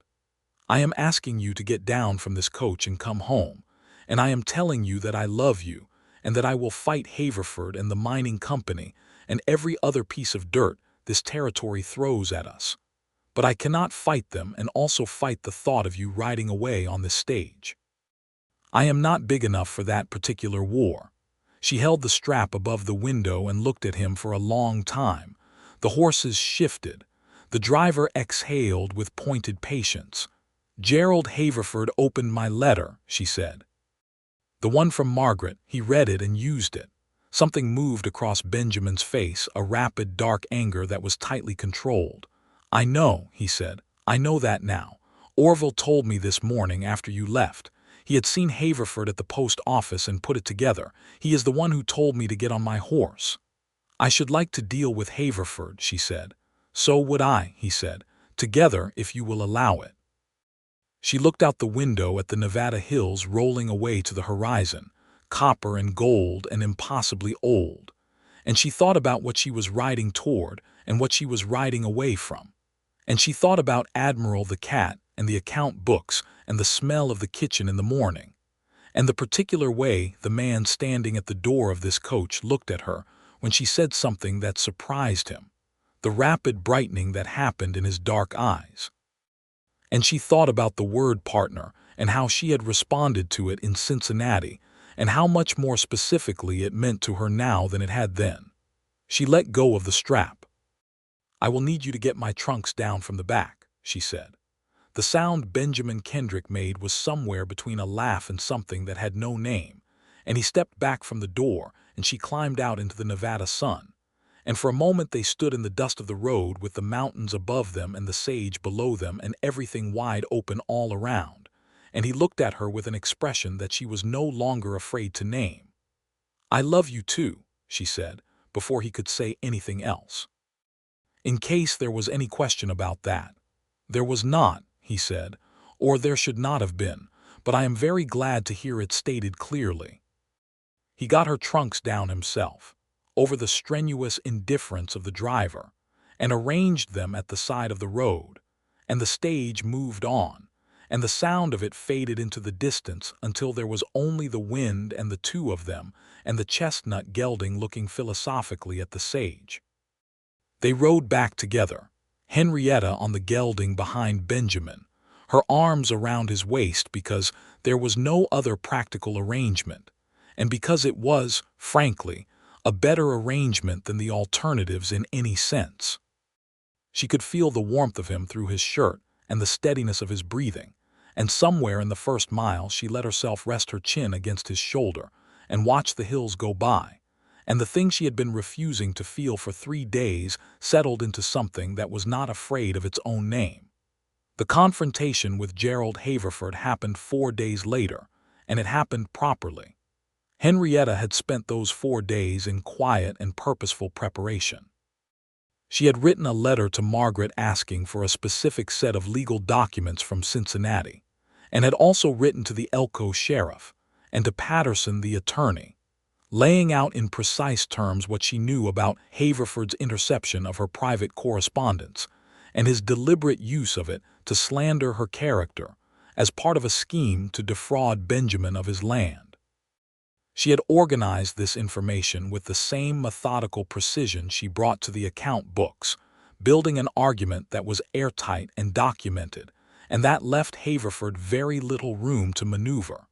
S1: I am asking you to get down from this coach and come home, and I am telling you that I love you and that I will fight Haverford and the mining company and every other piece of dirt this territory throws at us. But I cannot fight them and also fight the thought of you riding away on this stage. I am not big enough for that particular war." She held the strap above the window and looked at him for a long time. The horses shifted. The driver exhaled with pointed patience. "Gerald Haverford opened my letter," she said. "The one from Margaret. He read it and used it." Something moved across Benjamin's face, a rapid, dark anger that was tightly controlled. "I know," he said. "I know that now. Orville told me this morning after you left. He had seen Haverford at the post office and put it together. He is the one who told me to get on my horse." "I should like to deal with Haverford," she said. "So would I," he said. "Together, if you will allow it." She looked out the window at the Nevada hills rolling away to the horizon, copper and gold and impossibly old. And she thought about what she was riding toward and what she was riding away from. And she thought about Admiral the cat and the account books and the smell of the kitchen in the morning. And the particular way the man standing at the door of this coach looked at her when she said something that surprised him, the rapid brightening that happened in his dark eyes. And she thought about the word partner and how she had responded to it in Cincinnati and how much more specifically it meant to her now than it had then. She let go of the strap. "I will need you to get my trunks down from the back," she said. The sound Benjamin Kendrick made was somewhere between a laugh and something that had no name, and he stepped back from the door and she climbed out into the Nevada sun. And for a moment they stood in the dust of the road with the mountains above them and the sage below them and everything wide open all around, and he looked at her with an expression that she was no longer afraid to name. "I love you too," she said, before he could say anything else. In case there was any question about that. "There was not," he said, "or there should not have been, but I am very glad to hear it stated clearly." He got her trunks down himself, over the strenuous indifference of the driver, and arranged them at the side of the road, and the stage moved on, and the sound of it faded into the distance until there was only the wind and the two of them and the chestnut gelding looking philosophically at the sage. They rode back together, Henrietta on the gelding behind Benjamin, her arms around his waist because there was no other practical arrangement, and because it was, frankly, a better arrangement than the alternatives in any sense. She could feel the warmth of him through his shirt and the steadiness of his breathing, and somewhere in the first mile she let herself rest her chin against his shoulder and watch the hills go by, and the thing she had been refusing to feel for 3 days settled into something that was not afraid of its own name. The confrontation with Gerald Haverford happened 4 days later, and it happened properly. Henrietta had spent those 4 days in quiet and purposeful preparation. She had written a letter to Margaret asking for a specific set of legal documents from Cincinnati, and had also written to the Elko sheriff and to Patterson the attorney, laying out in precise terms what she knew about Haverford's interception of her private correspondence and his deliberate use of it to slander her character as part of a scheme to defraud Benjamin of his land. She had organized this information with the same methodical precision she brought to the account books, building an argument that was airtight and documented, and that left Haverford very little room to maneuver.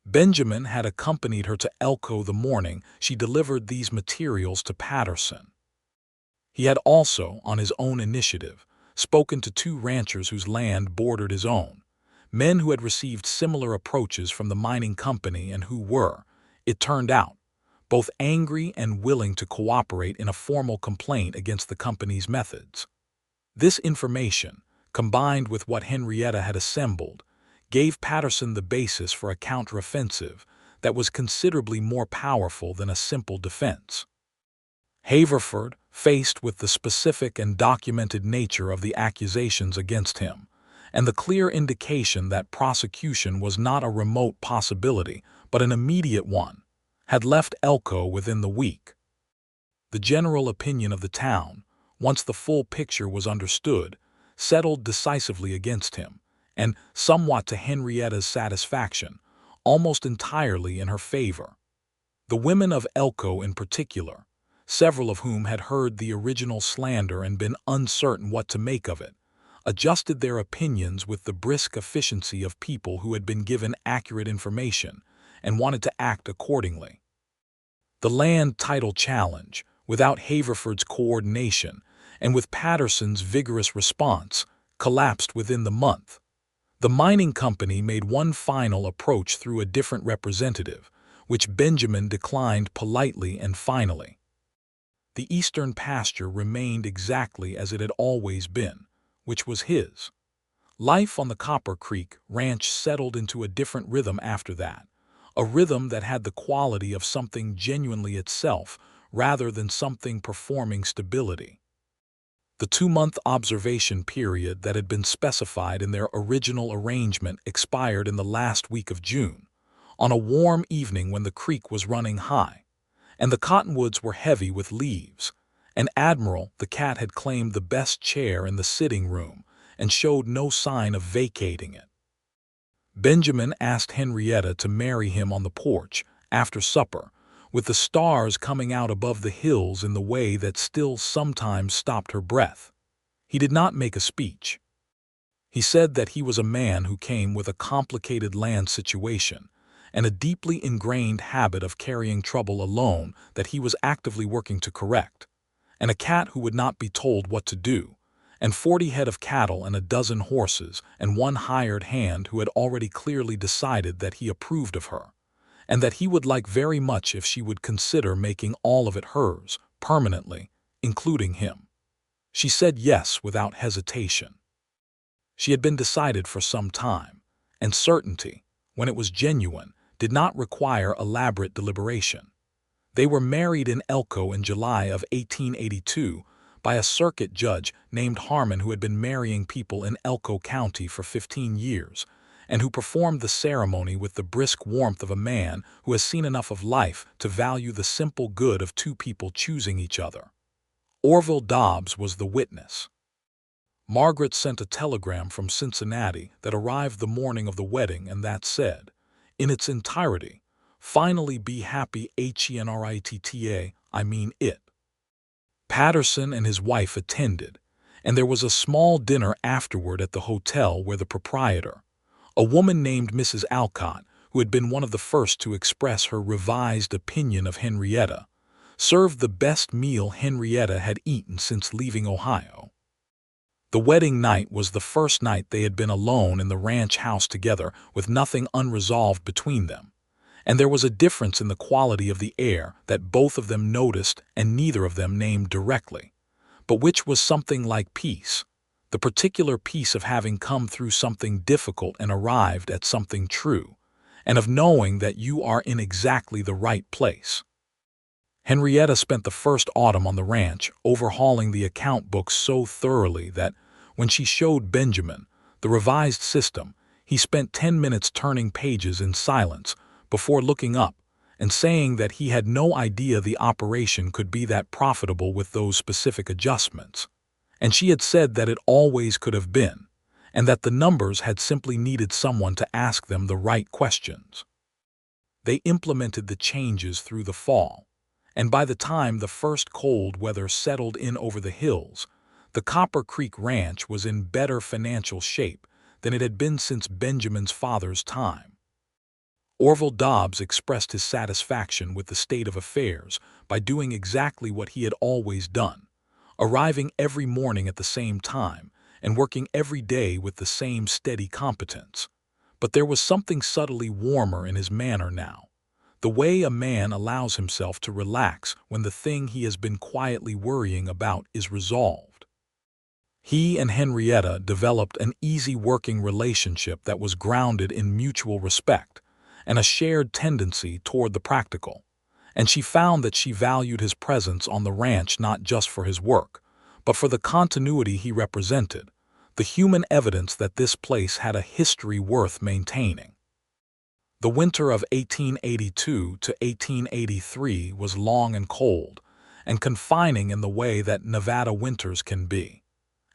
S1: Benjamin had accompanied her to Elko the morning she delivered these materials to Patterson. He had also, on his own initiative, spoken to 2 ranchers whose land bordered his own, men who had received similar approaches from the mining company and who were, it turned out, both angry and willing to cooperate in a formal complaint against the company's methods. This information, combined with what Henrietta had assembled, gave Patterson the basis for a counteroffensive that was considerably more powerful than a simple defense. Haverford, faced with the specific and documented nature of the accusations against him, and the clear indication that prosecution was not a remote possibility but an immediate one, had left Elko within the week. The general opinion of the town, once the full picture was understood, settled decisively against him, and, somewhat to Henrietta's satisfaction, almost entirely in her favor. The women of Elko in particular, several of whom had heard the original slander and been uncertain what to make of it, adjusted their opinions with the brisk efficiency of people who had been given accurate information and wanted to act accordingly. The land title challenge, without Haverford's coordination and with Patterson's vigorous response, collapsed within the month. The mining company made one final approach through a different representative, which Benjamin declined politely and finally. The eastern pasture remained exactly as it had always been, which was his. Life on the Copper Creek ranch settled into a different rhythm after that, a rhythm that had the quality of something genuinely itself rather than something performing stability. The 2-month observation period that had been specified in their original arrangement expired in the last week of June, on a warm evening when the creek was running high, and the cottonwoods were heavy with leaves, and Admiral the cat had claimed the best chair in the sitting room and showed no sign of vacating it. Benjamin asked Henrietta to marry him on the porch after supper, with the stars coming out above the hills in the way that still sometimes stopped her breath. He did not make a speech. He said that he was a man who came with a complicated land situation and a deeply ingrained habit of carrying trouble alone that he was actively working to correct, and a cat who would not be told what to do, and 40 head of cattle and a dozen horses and 1 hired hand who had already clearly decided that he approved of her, and that he would like very much if she would consider making all of it hers, permanently, including him. She said yes without hesitation. She had been decided for some time, and certainty, when it was genuine, did not require elaborate deliberation. They were married in Elko in July of 1882 by a circuit judge named Harmon who had been marrying people in Elko County for 15 years, and who performed the ceremony with the brisk warmth of a man who has seen enough of life to value the simple good of 2 people choosing each other. Orville Dobbs was the witness. Margaret sent a telegram from Cincinnati that arrived the morning of the wedding and that said, in its entirety, "Finally be happy Henrietta, I mean it." Patterson and his wife attended, and there was a small dinner afterward at the hotel where the proprietor, a woman named Mrs. Alcott, who had been one of the first to express her revised opinion of Henrietta, served the best meal Henrietta had eaten since leaving Ohio. The wedding night was the first night they had been alone in the ranch house together, with nothing unresolved between them. And there was a difference in the quality of the air that both of them noticed and neither of them named directly, but which was something like peace, the particular peace of having come through something difficult and arrived at something true, and of knowing that you are in exactly the right place. Henrietta spent the first autumn on the ranch, overhauling the account books so thoroughly that, when she showed Benjamin the revised system, he spent 10 minutes turning pages in silence before looking up and saying that he had no idea the operation could be that profitable with those specific adjustments. And she had said that it always could have been, and that the numbers had simply needed someone to ask them the right questions. They implemented the changes through the fall, and by the time the first cold weather settled in over the hills, the Copper Creek Ranch was in better financial shape than it had been since Benjamin's father's time. Orville Dobbs expressed his satisfaction with the state of affairs by doing exactly what he had always done, arriving every morning at the same time and working every day with the same steady competence. But there was something subtly warmer in his manner now, the way a man allows himself to relax when the thing he has been quietly worrying about is resolved. He and Henrietta developed an easy working relationship that was grounded in mutual respect and a shared tendency toward the practical, and she found that she valued his presence on the ranch not just for his work, but for the continuity he represented, the human evidence that this place had a history worth maintaining. The winter of 1882 to 1883 was long and cold, and confining in the way that Nevada winters can be,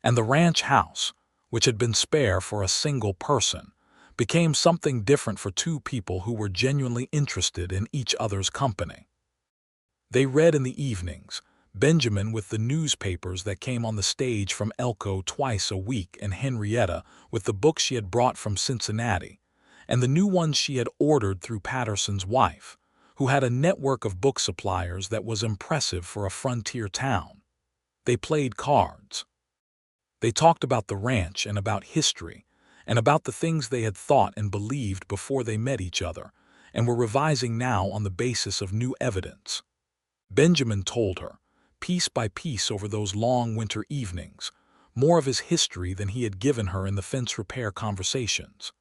S1: and the ranch house, which had been spare for a single person, became something different for two people who were genuinely interested in each other's company. They read in the evenings, Benjamin with the newspapers that came on the stage from Elko twice a week, and Henrietta with the books she had brought from Cincinnati, and the new ones she had ordered through Patterson's wife, who had a network of book suppliers that was impressive for a frontier town. They played cards. They talked about the ranch and about history, and about the things they had thought and believed before they met each other, and were revising now on the basis of new evidence. Benjamin told her, piece by piece over those long winter evenings, more of his history than he had given her in the fence repair conversations.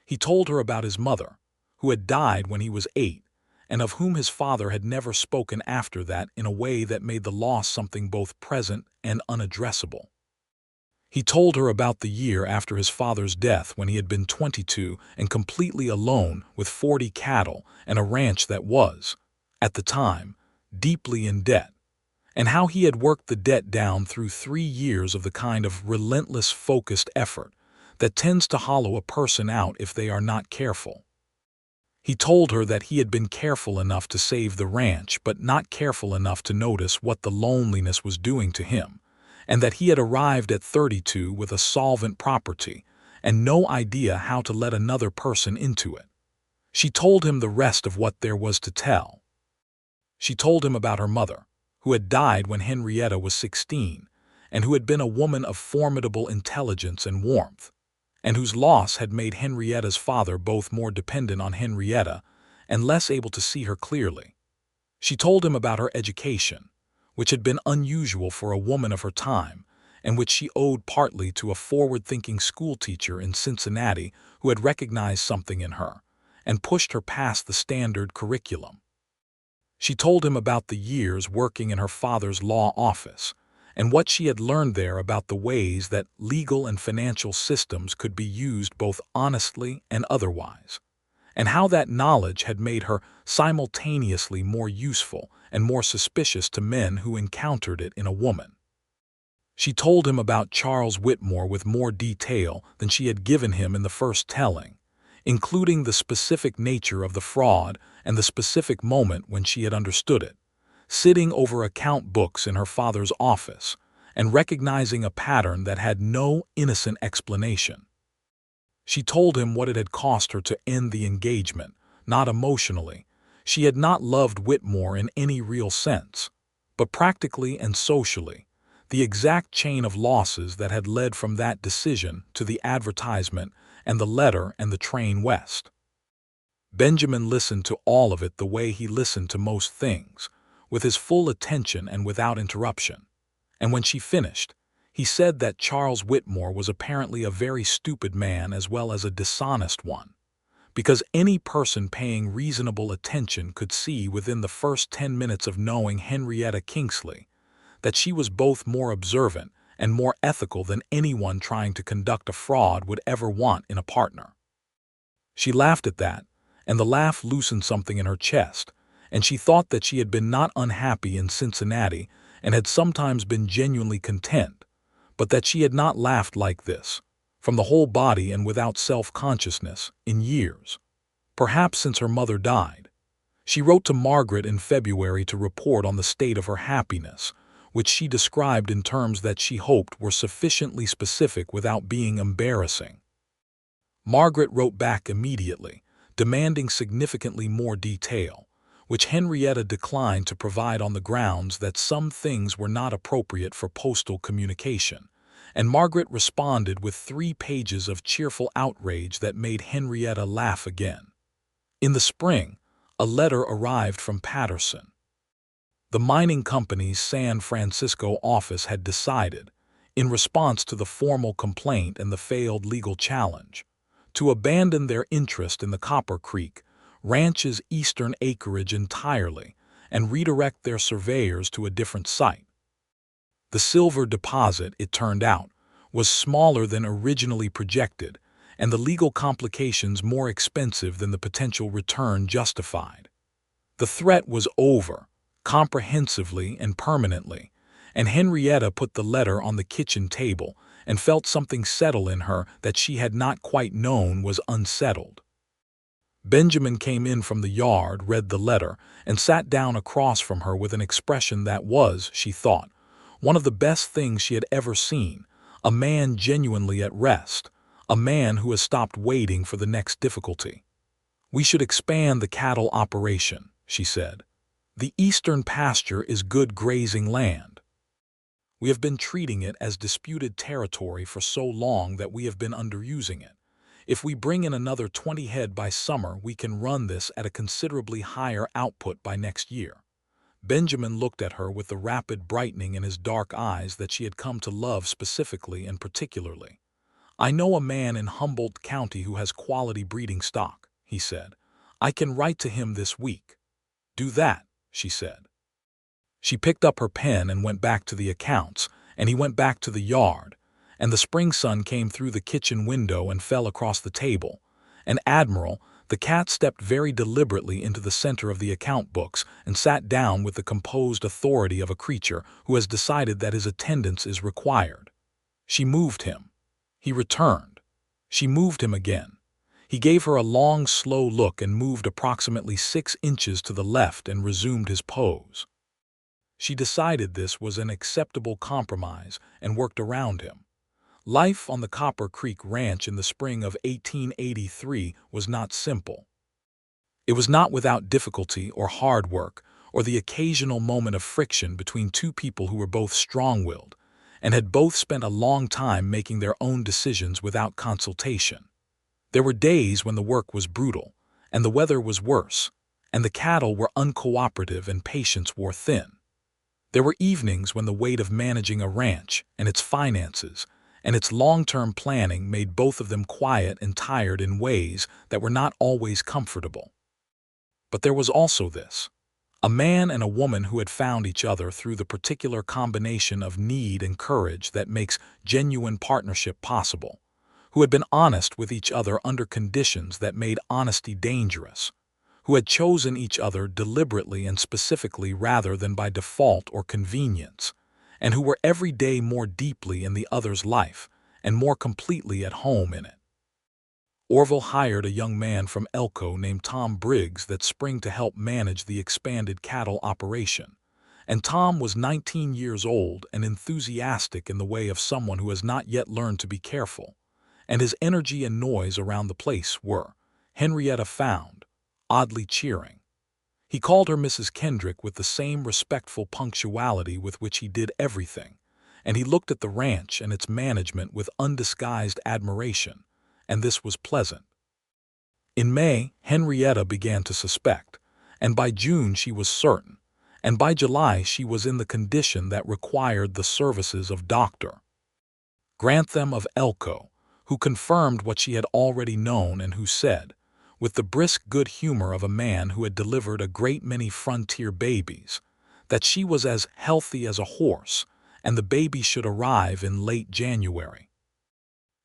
S1: He told her about his mother, who had died when he was 8, and of whom his father had never spoken after that in a way that made the loss something both present and unaddressable. He told her about the year after his father's death when he had been 22 and completely alone with 40 cattle and a ranch that was, at the time, deeply in debt, and how he had worked the debt down through 3 years of the kind of relentless, focused effort that tends to hollow a person out if they are not careful. He told her that he had been careful enough to save the ranch, but not careful enough to notice what the loneliness was doing to him, and that he had arrived at 32 with a solvent property and no idea how to let another person into it. She told him the rest of what there was to tell. She told him about her mother, who had died when Henrietta was 16, and who had been a woman of formidable intelligence and warmth, and whose loss had made Henrietta's father both more dependent on Henrietta and less able to see her clearly. She told him about her education, which had been unusual for a woman of her time, and which she owed partly to a forward-thinking schoolteacher in Cincinnati who had recognized something in her and pushed her past the standard curriculum. She told him about the years working in her father's law office, and what she had learned there about the ways that legal and financial systems could be used both honestly and otherwise, and how that knowledge had made her simultaneously more useful and more suspicious to men who encountered it in a woman. She told him about Charles Whitmore with more detail than she had given him in the first telling, including the specific nature of the fraud and the specific moment when she had understood it, sitting over account books in her father's office and recognizing a pattern that had no innocent explanation. She told him what it had cost her to end the engagement, not emotionally. She had not loved Whitmore in any real sense, but practically and socially. the exact chain of losses that had led from that decision to the advertisement and the letter and the train west. Benjamin listened to all of it the way he listened to most things, with his full attention and without interruption. And when she finished, he said that Charles Whitmore was apparently a very stupid man as well as a dishonest one, because any person paying reasonable attention could see within the first 10 minutes of knowing Henrietta Kingsley that she was both more observant and more ethical than anyone trying to conduct a fraud would ever want in a partner. She laughed at that, and the laugh loosened something in her chest, and she thought that she had been not unhappy in Cincinnati and had sometimes been genuinely content, but that she had not laughed like this, from the whole body and without self-consciousness, in years, perhaps since her mother died. She wrote to Margaret in February to report on the state of her happiness, which she described in terms that she hoped were sufficiently specific without being embarrassing. Margaret wrote back immediately, demanding significantly more detail, which Henrietta declined to provide on the grounds that some things were not appropriate for postal communication, and Margaret responded with 3 pages of cheerful outrage that made Henrietta laugh again. In the spring, a letter arrived from Patterson. The mining company's San Francisco office had decided, in response to the formal complaint and the failed legal challenge, to abandon their interest in the Copper Creek Ranch's eastern acreage entirely and redirect their surveyors to a different site. The silver deposit, it turned out, was smaller than originally projected, and the legal complications more expensive than the potential return justified. The threat was over, comprehensively and permanently, and Henrietta put the letter on the kitchen table and felt something settle in her that she had not quite known was unsettled. Benjamin came in from the yard, read the letter, and sat down across from her with an expression that was, she thought, one of the best things she had ever seen, a man genuinely at rest, a man who has stopped waiting for the next difficulty. "We should expand the cattle operation," she said. "The eastern pasture is good grazing land. We have been treating it as disputed territory for so long that we have been underusing it. If we bring in another 20 head by summer, we can run this at a considerably higher output by next year." Benjamin looked at her with the rapid brightening in his dark eyes that she had come to love specifically and particularly. "I know a man in Humboldt County who has quality breeding stock," he said. "I can write to him this week." "Do that," she said. She picked up her pen and went back to the accounts, and he went back to the yard, and the spring sun came through the kitchen window and fell across the table, and Admiral, the cat, stepped very deliberately into the center of the account books and sat down with the composed authority of a creature who has decided that his attendance is required. She moved him. He returned. She moved him again. He gave her a long, slow look and moved approximately 6 inches to the left and resumed his pose. She decided this was an acceptable compromise and worked around him. Life on the Copper Creek Ranch in the spring of 1883 was not simple. It was not without difficulty or hard work or the occasional moment of friction between two people who were both strong-willed and had both spent a long time making their own decisions without consultation. There were days when the work was brutal, and the weather was worse, and the cattle were uncooperative and patience wore thin. There were evenings when the weight of managing a ranch and its finances and its long-term planning made both of them quiet and tired in ways that were not always comfortable. But there was also this: a man and a woman who had found each other through the particular combination of need and courage that makes genuine partnership possible, who had been honest with each other under conditions that made honesty dangerous, who had chosen each other deliberately and specifically rather than by default or convenience, and who were every day more deeply in the other's life and more completely at home in it. Orville hired a young man from Elko named Tom Briggs that spring to help manage the expanded cattle operation, and Tom was 19 years old and enthusiastic in the way of someone who has not yet learned to be careful, and his energy and noise around the place were, Henrietta found, oddly cheering. He called her Mrs. Kendrick with the same respectful punctuality with which he did everything, and he looked at the ranch and its management with undisguised admiration, and this was pleasant. In May, Henrietta began to suspect, and by June she was certain, and by July she was in the condition that required the services of Dr. Grantham of Elko, who confirmed what she had already known and who said, with the brisk good humor of a man who had delivered a great many frontier babies, that she was as healthy as a horse, and the baby should arrive in late January.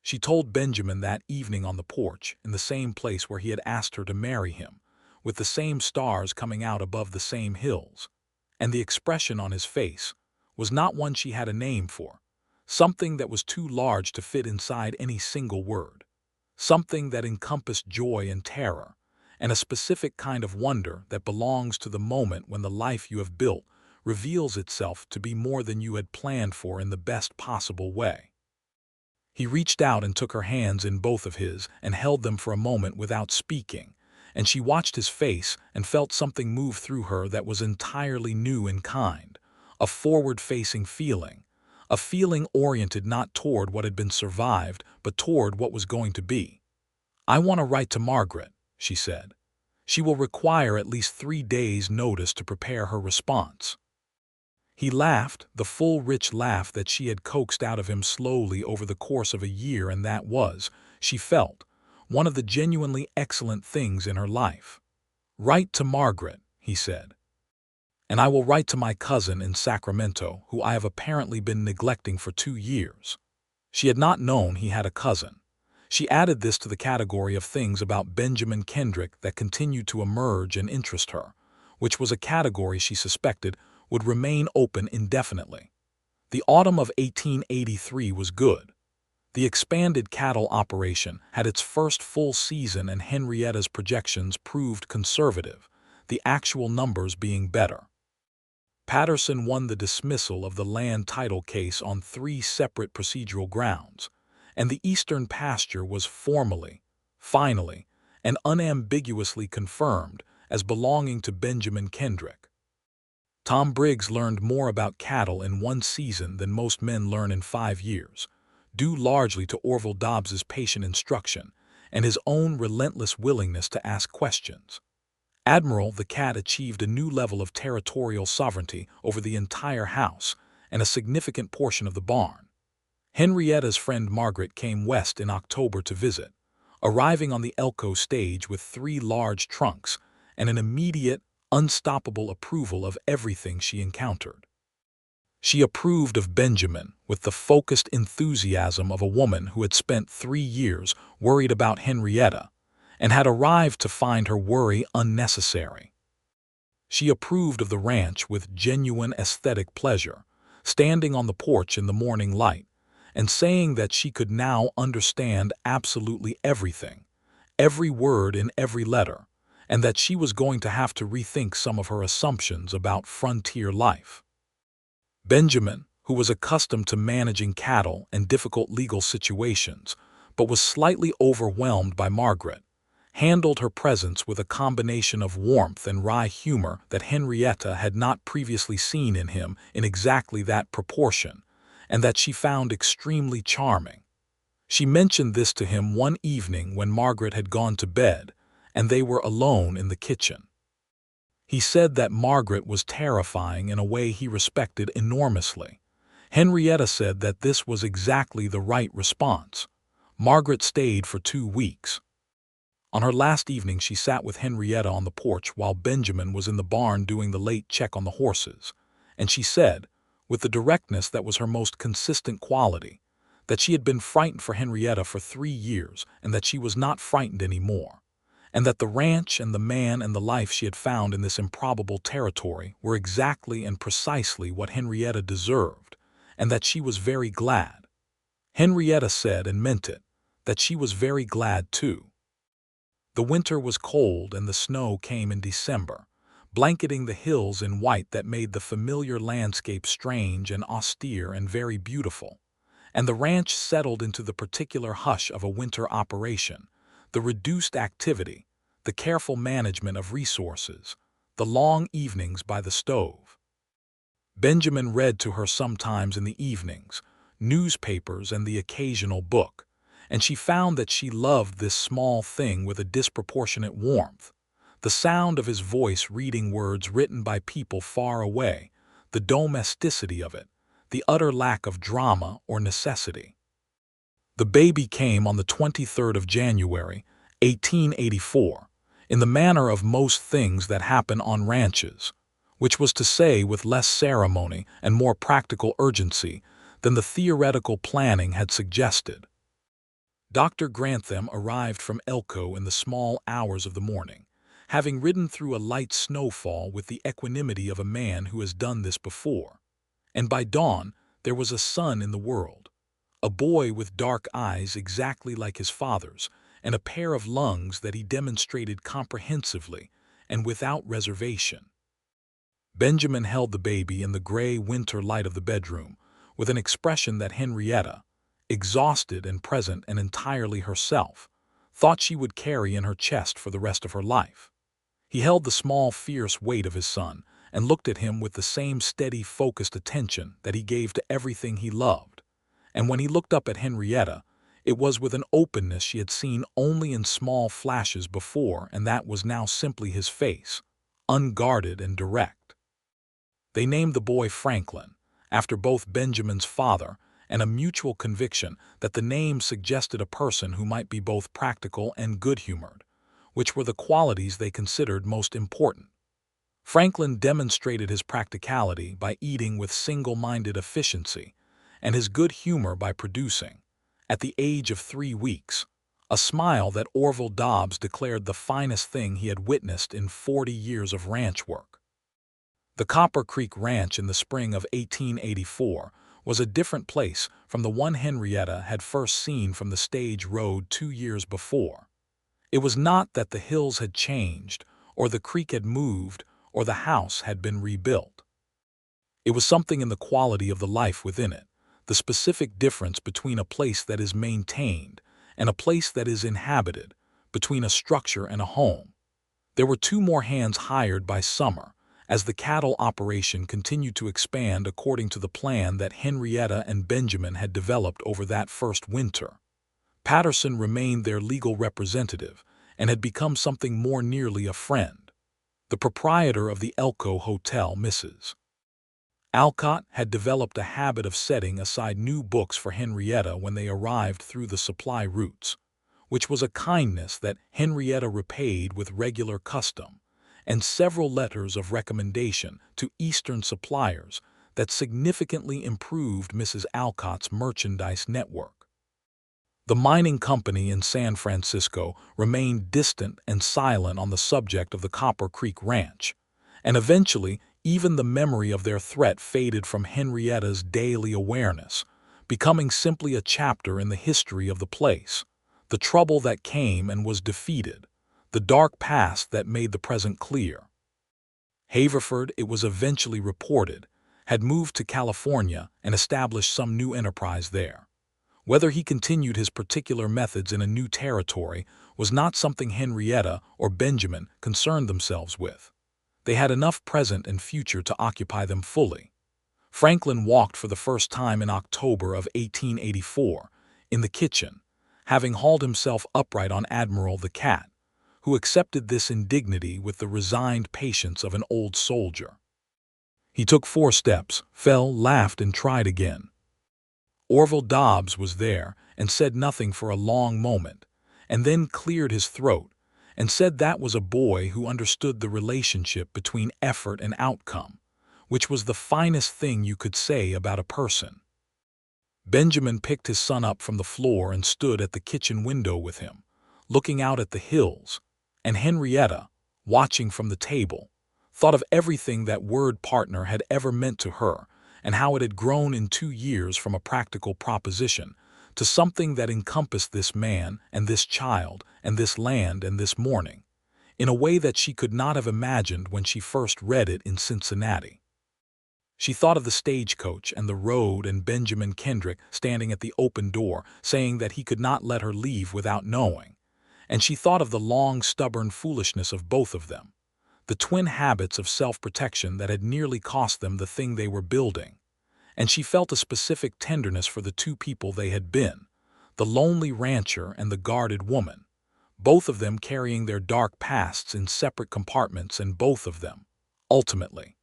S1: She told Benjamin that evening on the porch, in the same place where he had asked her to marry him, with the same stars coming out above the same hills, and the expression on his face was not one she had a name for, something that was too large to fit inside any single word, something that encompassed joy and terror, and a specific kind of wonder that belongs to the moment when the life you have built reveals itself to be more than you had planned for in the best possible way. He reached out and took her hands in both of his and held them for a moment without speaking, and she watched his face and felt something move through her that was entirely new in kind, a forward-facing feeling, a feeling oriented not toward what had been survived, but toward what was going to be. "I want to write to Margaret," she said. "She will require at least 3 days' notice to prepare her response." He laughed, the full, rich laugh that she had coaxed out of him slowly over the course of a year, and that was, she felt, one of the genuinely excellent things in her life. "Write to Margaret," he said. "And I will write to my cousin in Sacramento, who I have apparently been neglecting for 2 years." She had not known he had a cousin. She added this to the category of things about Benjamin Kendrick that continued to emerge and interest her, which was a category she suspected would remain open indefinitely. The autumn of 1883 was good. The expanded cattle operation had its first full season, and Henrietta's projections proved conservative, the actual numbers being better. Patterson won the dismissal of the land title case on 3 separate procedural grounds, and the eastern pasture was formally, finally, and unambiguously confirmed as belonging to Benjamin Kendrick. Tom Briggs learned more about cattle in 1 season than most men learn in 5 years, due largely to Orville Dobbs's patient instruction and his own relentless willingness to ask questions. Admiral the cat achieved a new level of territorial sovereignty over the entire house and a significant portion of the barn. Henrietta's friend Margaret came west in October to visit, arriving on the Elko stage with 3 large trunks and an immediate, unstoppable approval of everything she encountered. She approved of Benjamin with the focused enthusiasm of a woman who had spent 3 years worried about Henrietta and had arrived to find her worry unnecessary. She approved of the ranch with genuine aesthetic pleasure, standing on the porch in the morning light and saying that she could now understand absolutely everything, every word in every letter, and that she was going to have to rethink some of her assumptions about frontier life. Benjamin, who was accustomed to managing cattle and difficult legal situations, but was slightly overwhelmed by Margaret, handled her presence with a combination of warmth and wry humor that Henrietta had not previously seen in him in exactly that proportion, and that she found extremely charming. She mentioned this to him one evening when Margaret had gone to bed, and they were alone in the kitchen. He said that Margaret was terrifying in a way he respected enormously. Henrietta said that this was exactly the right response. Margaret stayed for 2 weeks. On her last evening she sat with Henrietta on the porch while Benjamin was in the barn doing the late check on the horses, and she said, with the directness that was her most consistent quality, that she had been frightened for Henrietta for 3 years and that she was not frightened anymore, and that the ranch and the man and the life she had found in this improbable territory were exactly and precisely what Henrietta deserved, and that she was very glad. Henrietta said, and meant it, that she was very glad too. The winter was cold and the snow came in December, blanketing the hills in white that made the familiar landscape strange and austere and very beautiful, and the ranch settled into the particular hush of a winter operation, the reduced activity, the careful management of resources, the long evenings by the stove. Benjamin read to her sometimes in the evenings, newspapers and the occasional book, and she found that she loved this small thing with a disproportionate warmth. The sound of his voice reading words written by people far away, the domesticity of it, the utter lack of drama or necessity. The baby came on the 23rd of January, 1884, in the manner of most things that happen on ranches, which was to say with less ceremony and more practical urgency than the theoretical planning had suggested. Dr. Grantham arrived from Elko in the small hours of the morning, having ridden through a light snowfall with the equanimity of a man who has done this before. And by dawn there was a son in the world, a boy with dark eyes exactly like his father's, and a pair of lungs that he demonstrated comprehensively and without reservation. Benjamin held the baby in the gray winter light of the bedroom, with an expression that Henrietta, exhausted and present and entirely herself, thought she would carry in her chest for the rest of her life. He held the small, fierce weight of his son and looked at him with the same steady, focused attention that he gave to everything he loved. And when he looked up at Henrietta, it was with an openness she had seen only in small flashes before, and that was now simply his face, unguarded and direct. They named the boy Franklin, after both Benjamin's father, and a mutual conviction that the name suggested a person who might be both practical and good-humored, which were the qualities they considered most important. Franklin demonstrated his practicality by eating with single-minded efficiency, and his good humor by producing, at the age of 3 weeks, a smile that Orville Dobbs declared the finest thing he had witnessed in 40 years of ranch work. The Copper Creek Ranch in the spring of 1884 was a different place from the one Henrietta had first seen from the stage road 2 years before. It was not that the hills had changed, or the creek had moved, or the house had been rebuilt. It was something in the quality of the life within it, the specific difference between a place that is maintained and a place that is inhabited, between a structure and a home. There were 2 more hands hired by summer, as the cattle operation continued to expand according to the plan that Henrietta and Benjamin had developed over that first winter. Patterson remained their legal representative and had become something more nearly a friend. The proprietor of the Elko Hotel, Mrs. Alcott, had developed a habit of setting aside new books for Henrietta when they arrived through the supply routes, which was a kindness that Henrietta repaid with regular custom, and several letters of recommendation to Eastern suppliers that significantly improved Mrs. Alcott's merchandise network. The mining company in San Francisco remained distant and silent on the subject of the Copper Creek Ranch, and eventually even the memory of their threat faded from Henrietta's daily awareness, becoming simply a chapter in the history of the place, the trouble that came and was defeated, the dark past that made the present clear. Haverford, it was eventually reported, had moved to California and established some new enterprise there. Whether he continued his particular methods in a new territory was not something Henrietta or Benjamin concerned themselves with. They had enough present and future to occupy them fully. Franklin walked for the first time in October of 1884, in the kitchen, having hauled himself upright on Admiral the cat, who accepted this indignity with the resigned patience of an old soldier. He took 4 steps, fell, laughed, and tried again. Orville Dobbs was there and said nothing for a long moment, and then cleared his throat and said that was a boy who understood the relationship between effort and outcome, which was the finest thing you could say about a person. Benjamin picked his son up from the floor and stood at the kitchen window with him, looking out at the hills, and Henrietta, watching from the table, thought of everything that word partner had ever meant to her and how it had grown in 2 years from a practical proposition to something that encompassed this man and this child and this land and this morning, in a way that she could not have imagined when she first read it in Cincinnati. She thought of the stagecoach and the road and Benjamin Kendrick standing at the open door saying that he could not let her leave without knowing, and she thought of the long, stubborn foolishness of both of them, the twin habits of self-protection that had nearly cost them the thing they were building. And she felt a specific tenderness for the two people they had been, the lonely rancher and the guarded woman, both of them carrying their dark pasts in separate compartments, and both of them, ultimately,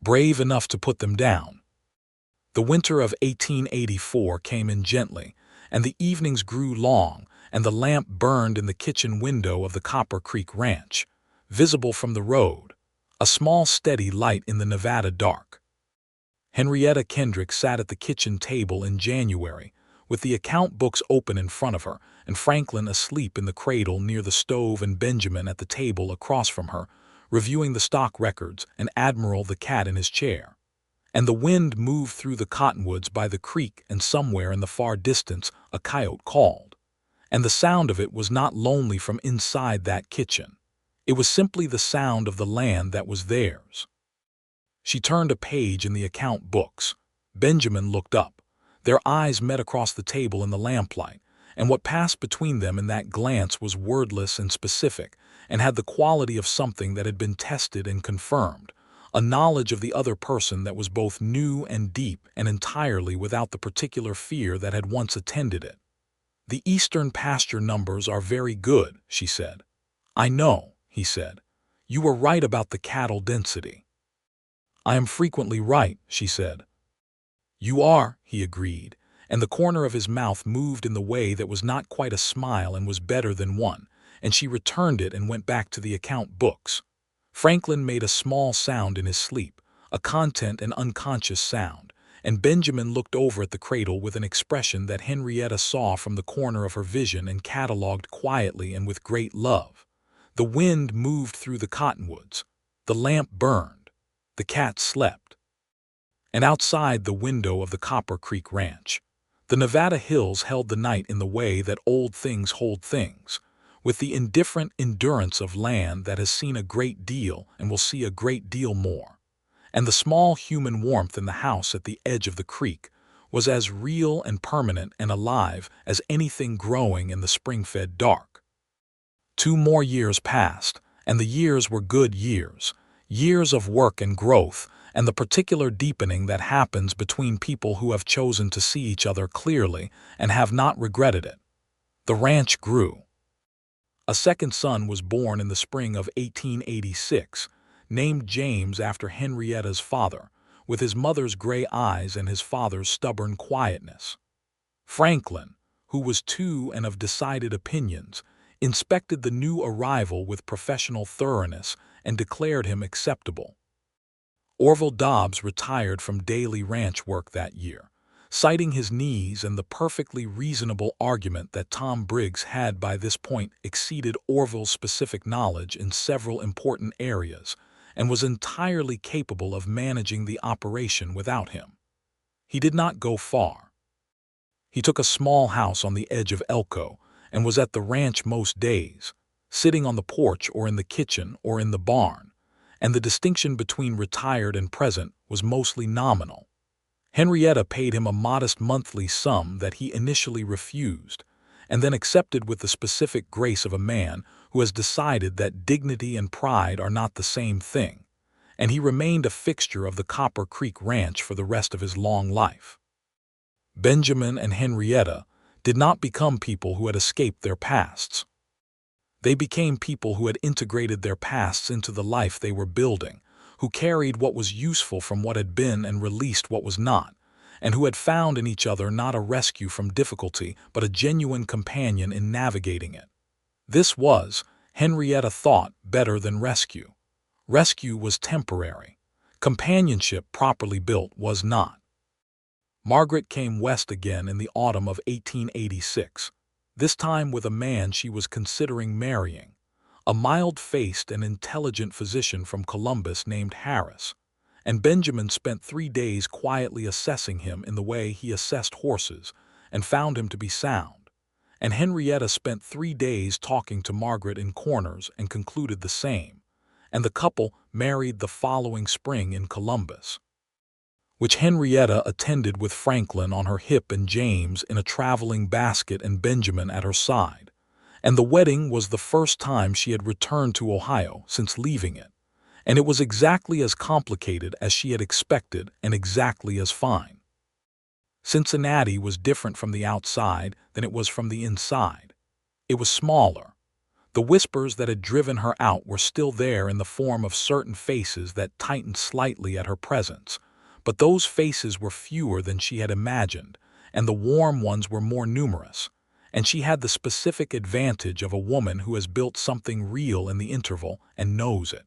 S1: brave enough to put them down. The winter of 1884 came in gently, and the evenings grew long, and the lamp burned in the kitchen window of the Copper Creek Ranch, visible from the road, a small steady light in the Nevada dark. Henrietta Kendrick sat at the kitchen table in January, with the account books open in front of her, and Franklin asleep in the cradle near the stove, and Benjamin at the table across from her, reviewing the stock records, and Admiral the cat in his chair. And the wind moved through the cottonwoods by the creek, and somewhere in the far distance a coyote called. And the sound of it was not lonely from inside that kitchen. It was simply the sound of the land that was theirs. She turned a page in the account books. Benjamin looked up. Their eyes met across the table in the lamplight, and what passed between them in that glance was wordless and specific, and had the quality of something that had been tested and confirmed, a knowledge of the other person that was both new and deep, and entirely without the particular fear that had once attended it. "The eastern pasture numbers are very good," she said. "I know," he said. "You were right about the cattle density." "I am frequently right," she said. "You are," he agreed, and the corner of his mouth moved in the way that was not quite a smile and was better than one, and she returned it and went back to the account books. Franklin made a small sound in his sleep, a content and unconscious sound, and Benjamin looked over at the cradle with an expression that Henrietta saw from the corner of her vision and catalogued quietly and with great love. The wind moved through the cottonwoods. The lamp burned. The cat slept. And outside the window of the Copper Creek Ranch, the Nevada hills held the night in the way that old things hold things, with the indifferent endurance of land that has seen a great deal and will see a great deal more. And the small human warmth in the house at the edge of the creek was as real and permanent and alive as anything growing in the spring-fed dark. 2 more years passed, and the years were good years, years of work and growth, and the particular deepening that happens between people who have chosen to see each other clearly and have not regretted it. The ranch grew. A second son was born in the spring of 1886, named James after Henrietta's father, with his mother's gray eyes and his father's stubborn quietness. Franklin, who was 2 and of decided opinions, inspected the new arrival with professional thoroughness and declared him acceptable. Orville Dobbs retired from daily ranch work that year, citing his knees and the perfectly reasonable argument that Tom Briggs had by this point exceeded Orville's specific knowledge in several important areas and was entirely capable of managing the operation without him. He did not go far. He took a small house on the edge of Elko and was at the ranch most days, sitting on the porch or in the kitchen or in the barn, and the distinction between retired and present was mostly nominal. Henrietta paid him a modest monthly sum that he initially refused, and then accepted with the specific grace of a man who has decided that dignity and pride are not the same thing, and he remained a fixture of the Copper Creek Ranch for the rest of his long life. Benjamin and Henrietta did not become people who had escaped their pasts. They became people who had integrated their pasts into the life they were building, who carried what was useful from what had been and released what was not, and who had found in each other not a rescue from difficulty but a genuine companion in navigating it. This was, Henrietta thought, better than rescue. Rescue was temporary. Companionship properly built was not. Margaret came west again in the autumn of 1886, this time with a man she was considering marrying, a mild-faced and intelligent physician from Columbus named Harris, and Benjamin spent 3 days quietly assessing him in the way he assessed horses and found him to be sound, and Henrietta spent 3 days talking to Margaret in corners and concluded the same, and the couple married the following spring in Columbus, which Henrietta attended with Franklin on her hip and James in a traveling basket and Benjamin at her side, And the wedding was the first time she had returned to Ohio since leaving it, and it was exactly as complicated as she had expected and exactly as fine. Cincinnati was different from the outside than it was from the inside. It was smaller. The whispers that had driven her out were still there in the form of certain faces that tightened slightly at her presence, but those faces were fewer than she had imagined, and the warm ones were more numerous, and she had the specific advantage of a woman who has built something real in the interval and knows it.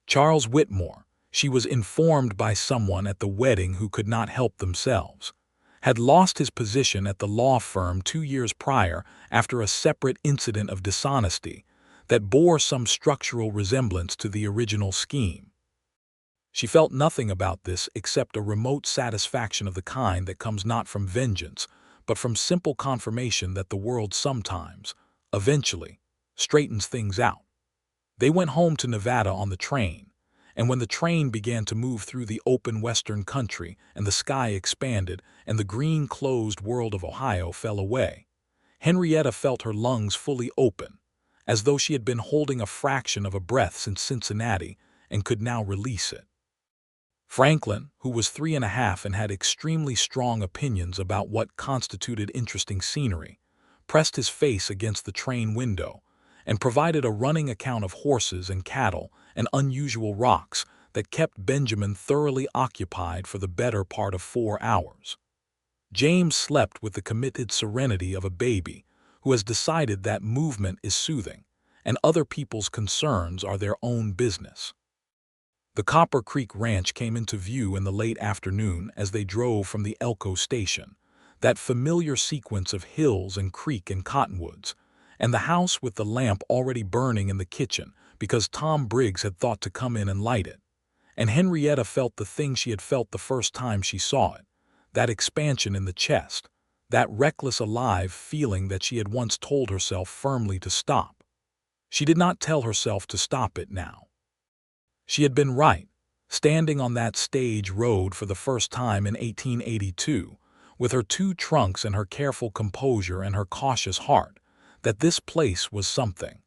S1: Charles Whitmore, she was informed by someone at the wedding who could not help themselves, had lost his position at the law firm 2 years prior after a separate incident of dishonesty that bore some structural resemblance to the original scheme. She felt nothing about this except a remote satisfaction of the kind that comes not from vengeance, but from simple confirmation that the world sometimes, eventually, straightens things out. They went home to Nevada on the train, and when the train began to move through the open western country and the sky expanded and the green closed world of Ohio fell away, Henrietta felt her lungs fully open, as though she had been holding a fraction of a breath since Cincinnati and could now release it. Franklin, who was 3.5 and had extremely strong opinions about what constituted interesting scenery, pressed his face against the train window and provided a running account of horses and cattle and unusual rocks that kept Benjamin thoroughly occupied for the better part of 4 hours. James slept with the committed serenity of a baby who has decided that movement is soothing and other people's concerns are their own business. The Copper Creek Ranch came into view in the late afternoon as they drove from the Elko station, that familiar sequence of hills and creek and cottonwoods, and the house with the lamp already burning in the kitchen because Tom Briggs had thought to come in and light it. And Henrietta felt the thing she had felt the first time she saw it, that expansion in the chest, that reckless alive feeling that she had once told herself firmly to stop. She did not tell herself to stop it now. She had been right, standing on that stage road for the first time in 1882, with her 2 trunks and her careful composure and her cautious heart, that this place was something.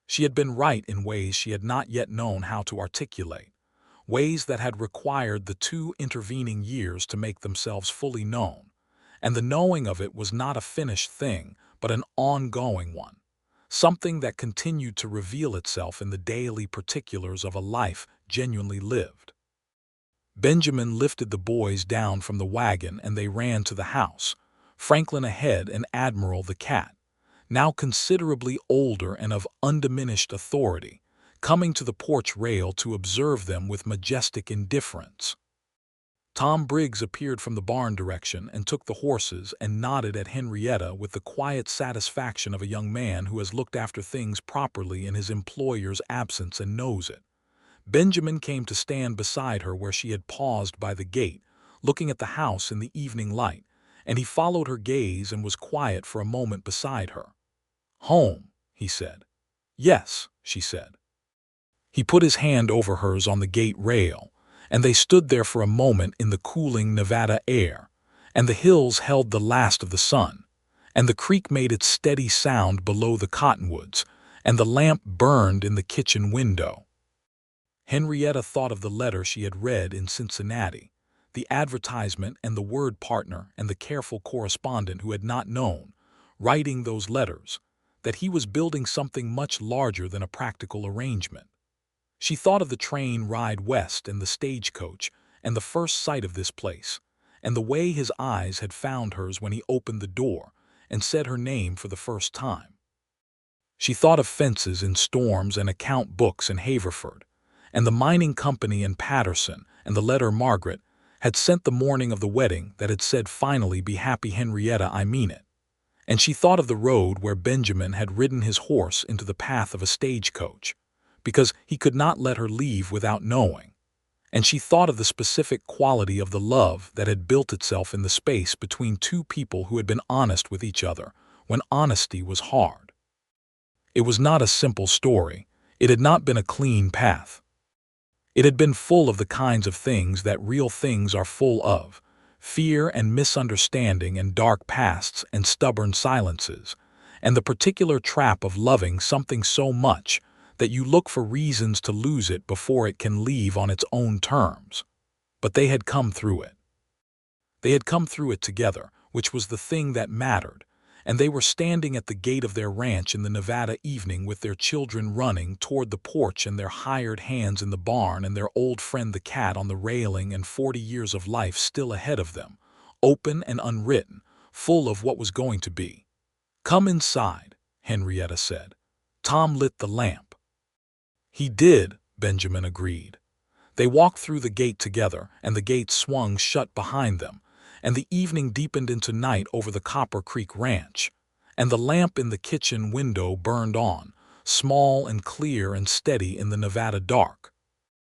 S1: She had been right in ways she had not yet known how to articulate, ways that had required the 2 intervening years to make themselves fully known, and the knowing of it was not a finished thing, but an ongoing one. Something that continued to reveal itself in the daily particulars of a life genuinely lived. Benjamin lifted the boys down from the wagon and they ran to the house, Franklin ahead and Admiral the cat, now considerably older and of undiminished authority, coming to the porch rail to observe them with majestic indifference. Tom Briggs appeared from the barn direction and took the horses and nodded at Henrietta with the quiet satisfaction of a young man who has looked after things properly in his employer's absence and knows it. Benjamin came to stand beside her where she had paused by the gate, looking at the house in the evening light, and he followed her gaze and was quiet for a moment beside her. "Home," he said. "Yes," she said. He put his hand over hers on the gate rail, and they stood there for a moment in the cooling Nevada air, and the hills held the last of the sun, and the creek made its steady sound below the cottonwoods, and the lamp burned in the kitchen window. Henrietta thought of the letter she had read in Cincinnati, the advertisement and the word partner and the careful correspondent who had not known, writing those letters, that he was building something much larger than a practical arrangement. She thought of the train ride west and the stagecoach and the first sight of this place, and the way his eyes had found hers when he opened the door and said her name for the first time. She thought of fences in Storms and account books in Haverford, and the mining company in Patterson and the letter Margaret had sent the morning of the wedding that had said finally, "Be happy, Henrietta, I mean it." And she thought of the road where Benjamin had ridden his horse into the path of a stagecoach, because he could not let her leave without knowing. And she thought of the specific quality of the love that had built itself in the space between 2 people who had been honest with each other when honesty was hard. It was not a simple story. It had not been a clean path. It had been full of the kinds of things that real things are full of: fear and misunderstanding and dark pasts and stubborn silences, and the particular trap of loving something so much that you look for reasons to lose it before it can leave on its own terms. But they had come through it. They had come through it together, which was the thing that mattered, and they were standing at the gate of their ranch in the Nevada evening with their children running toward the porch and their hired hands in the barn and their old friend the cat on the railing and 40 years of life still ahead of them, open and unwritten, full of what was going to be. "Come inside," Henrietta said. Tom lit the lamp. "He did," Benjamin agreed. They walked through the gate together, and the gate swung shut behind them, and the evening deepened into night over the Copper Creek Ranch, and the lamp in the kitchen window burned on, small and clear and steady in the Nevada dark,